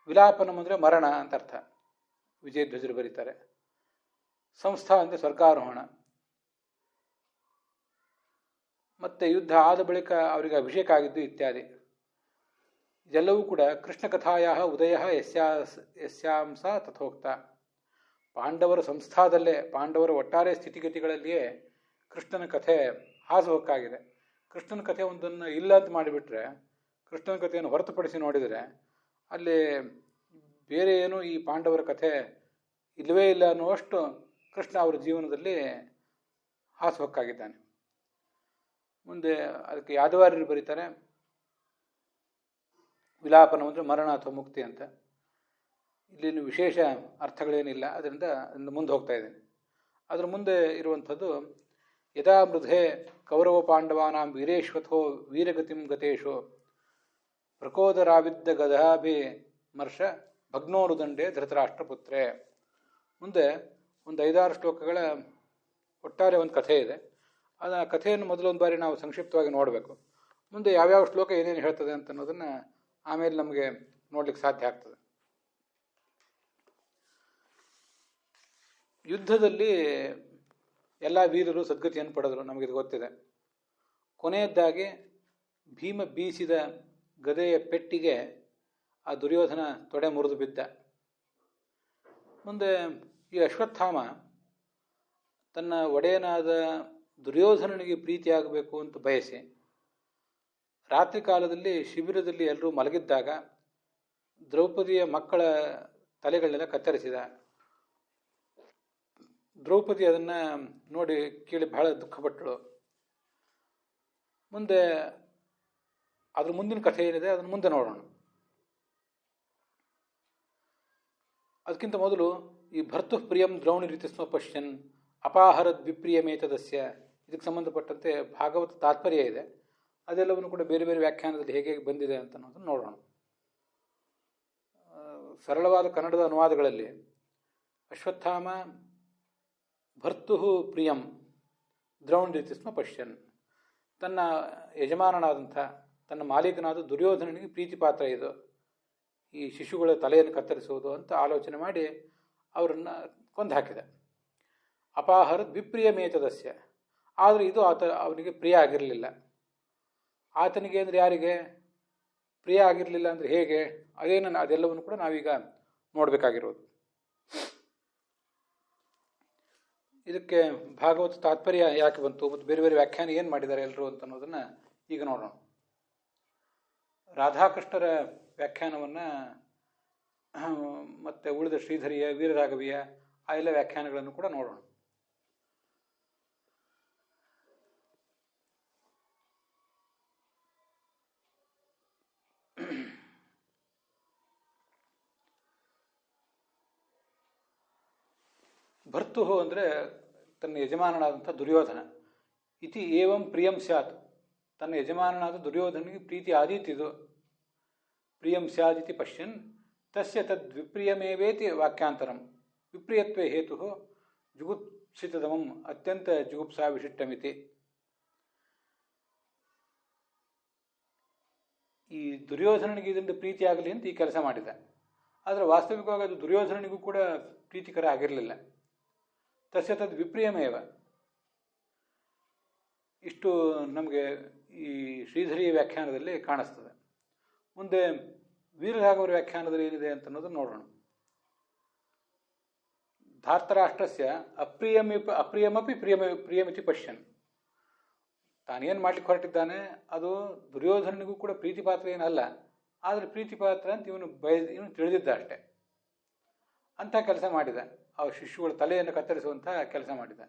ವಿಲಾಪನಂ ಅಂದರೆ ಮರಣ ಅಂತ ಅರ್ಥ, ವಿಜಯಧ್ವಜರು ಬರೀತಾರೆ. ಸಂಸ್ಥಾ ಅಂದರೆ ಸ್ವರ್ಗಾರೋಹಣ. ಮತ್ತು ಯುದ್ಧ ಆದ ಬಳಿಕ ಅವರಿಗೆ ಅಭಿಷೇಕ ಆಗಿದ್ದು ಇತ್ಯಾದಿ. ಇದೆಲ್ಲವೂ ಕೂಡ ಕೃಷ್ಣ ಕಥಾಯ ಉದಯ ಯಸ್ಯಾಂಸ ತಥೋಕ್ತ. ಪಾಂಡವರ ಸಂಸ್ಥಾದಲ್ಲೇ, ಪಾಂಡವರ ಒಟ್ಟಾರೆ ಸ್ಥಿತಿಗತಿಗಳಲ್ಲಿಯೇ ಕೃಷ್ಣನ ಕಥೆ ಹಾಸುಹೊಕ್ಕಾಗಿದೆ. ಕೃಷ್ಣನ ಕಥೆ ಒಂದನ್ನು ಇಲ್ಲ ಅಂತ ಮಾಡಿಬಿಟ್ರೆ, ಕೃಷ್ಣನ ಕಥೆಯನ್ನು ಹೊರತುಪಡಿಸಿ ನೋಡಿದರೆ ಅಲ್ಲಿ ಬೇರೆ ಏನು ಈ ಪಾಂಡವರ ಕಥೆ ಇಲ್ಲವೇ ಇಲ್ಲ ಅನ್ನುವಷ್ಟು ಕೃಷ್ಣ ಅವರ ಜೀವನದಲ್ಲಿ ಹಾಸುಹೊಕ್ಕಾಗಿದ್ದಾನೆ. ಮುಂದೆ ಅದಕ್ಕೆ ಯಾದವಾರ್ಯರು ಬರೀತಾರೆ, ವಿಲಾಪನ ಅಂದರೆ ಮರಣ ಅಥವಾ ಮುಕ್ತಿ ಅಂತ. ಇಲ್ಲಿನ ವಿಶೇಷ ಅರ್ಥಗಳೇನಿಲ್ಲ, ಅದರಿಂದ ಮುಂದೆ ಹೋಗ್ತಾ ಇದ್ದೇನೆ. ಅದರ ಮುಂದೆ ಇರುವಂಥದ್ದು, ಯದಾ ಮೃಧೆ ಕೌರವ ಪಾಂಡವಾನಾಂ ವೀರೇಶ್ವಥೋ ವೀರಗತಿಂ ಗತೇಶು ಪ್ರಕೋದರಾವಿದ್ದ ಗದಾಭಿ ಮರ್ಷ ಭಗ್ನೋರುದಂಡೆ ಧೃತರಾಷ್ಟ್ರಪುತ್ರೇ. ಮುಂದೆ ಒಂದು 5-6 ಶ್ಲೋಕಗಳ ಒಟ್ಟಾರೆ ಒಂದು ಕಥೆ ಇದೆ. ಆ ಕಥೆಯನ್ನು ಮೊದಲೊಂದು ಬಾರಿ ನಾವು ಸಂಕ್ಷಿಪ್ತವಾಗಿ ನೋಡಬೇಕು. ಮುಂದೆ ಯಾವ್ಯಾವ ಶ್ಲೋಕ ಏನೇನು ಹೇಳ್ತದೆ ಅಂತ ಅನ್ನೋದನ್ನು ಆಮೇಲೆ ನಮಗೆ ನೋಡ್ಲಿಕ್ಕೆ ಸಾಧ್ಯ ಆಗ್ತದೆ. ಯುದ್ಧದಲ್ಲಿ ಎಲ್ಲ ವೀರರು ಸದ್ಗತಿಯನ್ನು ಪಡೆದರು, ನಮಗಿದು ಗೊತ್ತಿದೆ. ಕೊನೆಯದ್ದಾಗಿ ಭೀಮ ಬೀಸಿದ ಗದೆಯ ಪೆಟ್ಟಿಗೆ ಆ ದುರ್ಯೋಧನ ತೊಡೆ ಮುರಿದು ಬಿದ್ದ. ಮುಂದೆ ಈ ಅಶ್ವತ್ಥಾಮ ತನ್ನ ಒಡೆಯನಾದ ದುರ್ಯೋಧನನಿಗೆ ಪ್ರೀತಿಯಾಗಬೇಕು ಅಂತ ಬಯಸಿ ರಾತ್ರಿ ಕಾಲದಲ್ಲಿ ಶಿಬಿರದಲ್ಲಿ ಎಲ್ಲರೂ ಮಲಗಿದ್ದಾಗ ದ್ರೌಪದಿಯ ಮಕ್ಕಳ ತಲೆಗಳನ್ನೆಲ್ಲ ಕತ್ತರಿಸಿದ. ದ್ರೌಪದಿ ಅದನ್ನು ನೋಡಿ ಕೇಳಿ ಬಹಳ ದುಃಖಪಟ್ಟಳು. ಮುಂದೆ ಅದ್ರ ಮುಂದಿನ ಕಥೆ ಏನಿದೆ ಅದನ್ನು ಮುಂದೆ ನೋಡೋಣ. ಅದಕ್ಕಿಂತ ಮೊದಲು ಈ ಭರ್ತು ಪ್ರಿಯಂ ದ್ರೌಣಿ ರೀತಿ ಸ್ಮ ಪಶ್ಯನ್ ಅಪಾಹರದ್ ವಿಪ್ರಿಯಮೇತದಸ್ಯ, ಇದಕ್ಕೆ ಸಂಬಂಧಪಟ್ಟಂತೆ ಭಾಗವತ ತಾತ್ಪರ್ಯ ಇದೆ. ಅದೆಲ್ಲವನ್ನು ಕೂಡ ಬೇರೆ ಬೇರೆ ವ್ಯಾಖ್ಯಾನದಲ್ಲಿ ಹೇಗೆ ಬಂದಿದೆ ಅಂತ ಅನ್ನೋದನ್ನು ನೋಡೋಣ. ಸರಳವಾದ ಕನ್ನಡದ ಅನುವಾದಗಳಲ್ಲಿ ಅಶ್ವತ್ಥಾಮ ಭರ್ತು ಪ್ರಿಯಂ ದ್ರೌಣಿ ರೀತಿ ಸ್ಮ ಪಶ್ಯನ್, ತನ್ನ ಯಜಮಾನನಾದಂಥ ತನ್ನ ಮಾಲೀಕನಾದ ದುರ್ಯೋಧನನಿಗೆ ಪ್ರೀತಿ ಪಾತ್ರ ಇದು ಈ ಶಿಶುಗಳ ತಲೆಯನ್ನು ಕತ್ತರಿಸುವುದು ಅಂತ ಆಲೋಚನೆ ಮಾಡಿ ಅವರನ್ನು ಕೊಂದು ಹಾಕಿದ. ಅಪಾಹರದ್ ವಿಪ್ರಿಯಮೇತದಸ್ಯ, ಆದರೆ ಇದು ಅವನಿಗೆ ಪ್ರಿಯ ಆಗಿರಲಿಲ್ಲ. ಆತನಿಗೆ ಅಂದರೆ ಯಾರಿಗೆ ಪ್ರಿಯ ಆಗಿರಲಿಲ್ಲ ಅಂದರೆ ಹೇಗೆ, ಅದೆಲ್ಲವನ್ನು ಕೂಡ ನಾವೀಗ ನೋಡಬೇಕಾಗಿರೋದು. ಇದಕ್ಕೆ ಭಾಗವತ ತಾತ್ಪರ್ಯ ಯಾಕೆ ಬಂತು ಮತ್ತು ಬೇರೆ ಬೇರೆ ವ್ಯಾಖ್ಯಾನ ಏನು ಮಾಡಿದ್ದಾರೆ ಎಲ್ಲರೂ ಅಂತ ಅನ್ನೋದನ್ನು ಈಗ ನೋಡೋಣ. ರಾಧಾಕೃಷ್ಣರ ವ್ಯಾಖ್ಯಾನವನ್ನು ಮತ್ತು ಉಳಿದ ಶ್ರೀಧರಿಯ ವೀರರಾಘವಿಯ ಆ ಎಲ್ಲ ವ್ಯಾಖ್ಯಾನಗಳನ್ನು ಕೂಡ ನೋಡೋಣ. ಭರ್ತು ಅಂದರೆ ತನ್ನ ಯಜಮಾನನಾದಂಥ ದುರ್ಯೋಧನ. ಇತಿ ಏವಂ ಪ್ರಿಯಂ ಸ್ಯಾತ್, ತನ್ನ ಯಜಮಾನನಾದ ದುರ್ಯೋಧನಿಗೆ ಪ್ರೀತಿ ಆದೀತಿದು. ಪ್ರಿಯಂ ಸ್ಯಾದಿತಿ ಪಶ್ಯನ್ ತಸ್ಯ ತದ್ ವಿಪ್ರಿಯಮೇವೇತಿ ವಾಕ್ಯಾಂತರಂ ವಿಪ್ರಿಯತ್ವೇ ಹೇತು ಜುಗುಪ್ಸಿತದಮಂ ಅತ್ಯಂತ ಜುಗುಪ್ಸಾ ವಿಶಿಷ್ಟಮಿತಿ. ಈ ದುರ್ಯೋಧನನಿಗೆ ಇದರಿಂದ ಪ್ರೀತಿ ಆಗಲಿ ಅಂತ ಈ ಕೆಲಸ ಮಾಡಿದ. ಆದರೆ ವಾಸ್ತವಿಕವಾಗಿ ಅದು ದುರ್ಯೋಧನನಿಗೂ ಕೂಡ ಪ್ರೀತಿಕರ ಆಗಿರಲಿಲ್ಲ. ತಸ್ಯ ತದ್ ವಿಪ್ರಿಯಮೇವ, ಇಷ್ಟು ನಮಗೆ ಈ ಶ್ರೀಧರಿಯ ವ್ಯಾಖ್ಯಾನದಲ್ಲಿ ಕಾಣಿಸ್ತದೆ. ಮುಂದೆ ವೀರರಾಘವರ ವ್ಯಾಖ್ಯಾನದಲ್ಲಿ ಏನಿದೆ ಅಂತ ಅನ್ನೋದನ್ನು ನೋಡೋಣ. ಧಾರ್ತರಾಷ್ಟ್ರಸ್ಯ ಅಪ್ರಿಯಮಪಿ ಪ್ರಿಯಮಿತಿ ಪಶ್ಯನ್, ತಾನೇನು ಮಾಡ್ಲಿಕ್ಕೆ ಹೊರಟಿದ್ದಾನೆ ಅದು ದುರ್ಯೋಧನನಿಗೂ ಕೂಡ ಪ್ರೀತಿ ಪಾತ್ರ ಏನಲ್ಲ, ಆದರೆ ಪ್ರೀತಿ ಪಾತ್ರ ಅಂತ ಇವನು ತಿಳಿದಿದ್ದ ಅಷ್ಟೆ. ಅಂಥ ಕೆಲಸ ಮಾಡಿದ. ಆ ಶಿಶುಗಳ ತಲೆಯನ್ನು ಕತ್ತರಿಸುವಂಥ ಕೆಲಸ ಮಾಡಿದ.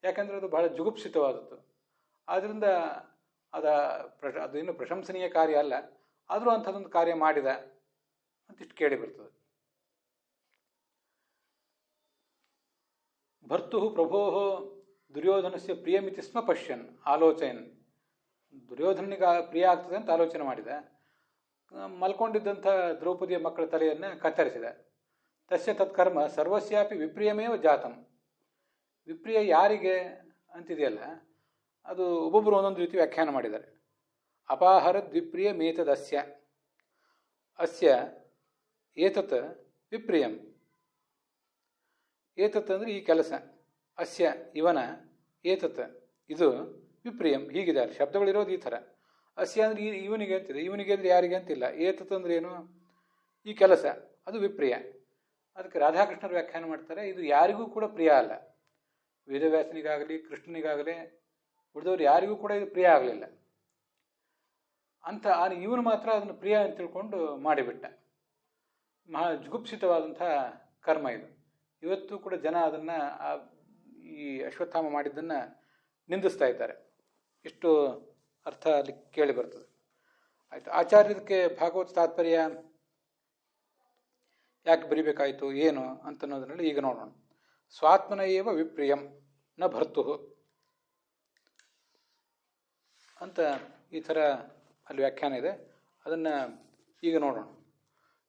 ಯಾಕಂದರೆ ಅದು ಬಹಳ ಜುಗುಪ್ಸಿತವಾದದ್ದು. ಆದ್ದರಿಂದ ಅದೇನು ಪ್ರಶಂಸನೀಯ ಕಾರ್ಯ ಅಲ್ಲ, ಆದರೂ ಅಂಥದ್ದೊಂದು ಕಾರ್ಯ ಮಾಡಿದ ಅಂತಿಷ್ಟು ಕೇಳಿ ಬರ್ತದೆ. ಭರ್ತು ಪ್ರಭೋ ದುರ್ಯೋಧನಸ್ಯ ಪ್ರಿಯಮಿತಿ ಸ್ಮ ಪಶ್ಯನ್ ಆಲೋಚಯನ್. ದುರ್ಯೋಧನಿಗೆ ಪ್ರಿಯ ಆಗ್ತದೆ ಅಂತ ಆಲೋಚನೆ ಮಾಡಿದ. ಮಲ್ಕೊಂಡಿದ್ದಂಥ ದ್ರೌಪದಿಯ ಮಕ್ಕಳ ತಲೆಯನ್ನು ಕತ್ತರಿಸಿದ. ತಸ್ಯ ತತ್ಕರ್ಮ ಸರ್ವಸ್ಯಾಪಿ ವಿಪ್ರಿಯಮೇವ ಜಾತಂ. ವಿಪ್ರಿಯ ಯಾರಿಗೆ ಅಂತಿದೆಯಲ್ಲ, ಅದು ಒಬ್ಬೊಬ್ಬರು ಒಂದೊಂದು ರೀತಿ ವ್ಯಾಖ್ಯಾನ ಮಾಡಿದ್ದಾರೆ. ಅಪಾಹರದ್ ವಿಪ್ರಿಯ ಮೇತದಸ್ಯ, ಅಸ್ಯ ಏತತ್ ವಿಪ್ರಿಯಂ. ಏತತ್ ಅಂದರೆ ಈ ಕೆಲಸ, ಅಸ್ಯ ಇವನ, ಏತತ್ ಇದು, ವಿಪ್ರಿಯಂ ಹೀಗಿದ್ದಾರೆ. ಶಬ್ದಗಳಿರೋದು ಈ ಥರ. ಅಸ್ಯ ಅಂದರೆ ಇವನಿಗೆ ಅಂತಿದೆ, ಇವನಿಗೆ ಅಂದರೆ ಯಾರಿಗೆ ಅಂತಿಲ್ಲ. ಏತತ್ ಅಂದರೆ ಏನು, ಈ ಕೆಲಸ, ಅದು ವಿಪ್ರಿಯ. ಅದಕ್ಕೆ ರಾಧಾಕೃಷ್ಣರು ವ್ಯಾಖ್ಯಾನ ಮಾಡ್ತಾರೆ, ಇದು ಯಾರಿಗೂ ಕೂಡ ಪ್ರಿಯ ಅಲ್ಲ. ವೇದವ್ಯಾಸನಿಗಾಗಲಿ ಕೃಷ್ಣನಿಗಾಗಲಿ ಉಳಿದವರು ಯಾರಿಗೂ ಕೂಡ ಇದು ಪ್ರಿಯ ಆಗಲಿಲ್ಲ. ಅಂತ ಇವನು ಮಾತ್ರ ಅದನ್ನು ಪ್ರಿಯ ಅಂತ ತಿಳ್ಕೊಂಡು ಮಾಡಿಬಿಟ್ಟ. ಮಹಾ ಜುಗುಪ್ಸಿತವಾದಂಥ ಕರ್ಮ ಇದು. ಇವತ್ತು ಕೂಡ ಜನ ಅದನ್ನು ಈ ಅಶ್ವತ್ಥಾಮ ಮಾಡಿದ್ದನ್ನು ನಿಂದಿಸ್ತಾ ಇದ್ದಾರೆ. ಇಷ್ಟು ಅರ್ಥ ಅಲ್ಲಿ ಕೇಳಿ ಬರ್ತದೆ. ಆಯಿತು, ಆಚಾರ್ಯದಕ್ಕೆ ಭಾಗವತ ತಾತ್ಪರ್ಯ ಯಾಕೆ ಬರಿಬೇಕಾಯಿತು ಏನು ಅಂತನ್ನೋದನ್ನೆಲ್ಲ ಈಗ ನೋಡೋಣ. ಸ್ವಾತ್ಮನ ಏವ ವಿಪ್ರಿಯಂ ನ ಭರ್ತು ಅಂತ ಈ ಥರ ಅಲ್ಲಿ ವ್ಯಾಖ್ಯಾನ ಇದೆ. ಅದನ್ನು ಈಗ ನೋಡೋಣ.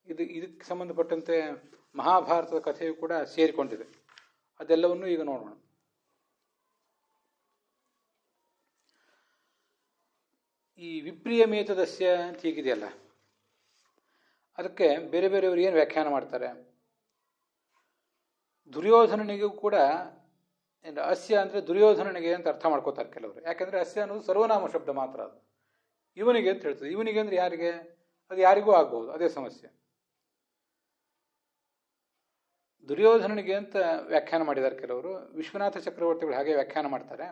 ಇದಕ್ಕೆ ಸಂಬಂಧಪಟ್ಟಂತೆ ಮಹಾಭಾರತದ ಕಥೆಯು ಕೂಡ ಸೇರಿಕೊಂಡಿದೆ. ಅದೆಲ್ಲವನ್ನೂ ಈಗ ನೋಡೋಣ. ಈ ವಿಪ್ರಿಯ ಮೇತದಸ್ಯ ಅಂತ ಹೀಗಿದೆಯಲ್ಲ, ಅದಕ್ಕೆ ಬೇರೆ ಬೇರೆಯವರು ಏನು ವ್ಯಾಖ್ಯಾನ ಮಾಡ್ತಾರೆ. ದುರ್ಯೋಧನನಿಗೂ ಕೂಡ ಅಸ್ಯ ಅಂದರೆ ದುರ್ಯೋಧನನಿಗೆ ಅಂತ ಅರ್ಥ ಮಾಡ್ಕೋತಾರೆ ಕೆಲವರು. ಯಾಕೆಂದರೆ ಅಸ್ಯ ಅನ್ನೋದು ಸರ್ವನಾಮ ಶಬ್ದ ಮಾತ್ರ, ಅದು ಇವನಿಗೆ ಅಂತ ಹೇಳ್ತದೆ. ಇವನಿಗೆ ಅಂದರೆ ಯಾರಿಗೆ, ಅದು ಯಾರಿಗೂ ಆಗ್ಬೋದು, ಅದೇ ಸಮಸ್ಯೆ. ದುರ್ಯೋಧನನಿಗೆ ಅಂತ ವ್ಯಾಖ್ಯಾನ ಮಾಡಿದ್ದಾರೆ ಕೆಲವರು. ವಿಶ್ವನಾಥ ಚಕ್ರವರ್ತಿಗಳು ಹಾಗೆ ವ್ಯಾಖ್ಯಾನ ಮಾಡ್ತಾರೆ.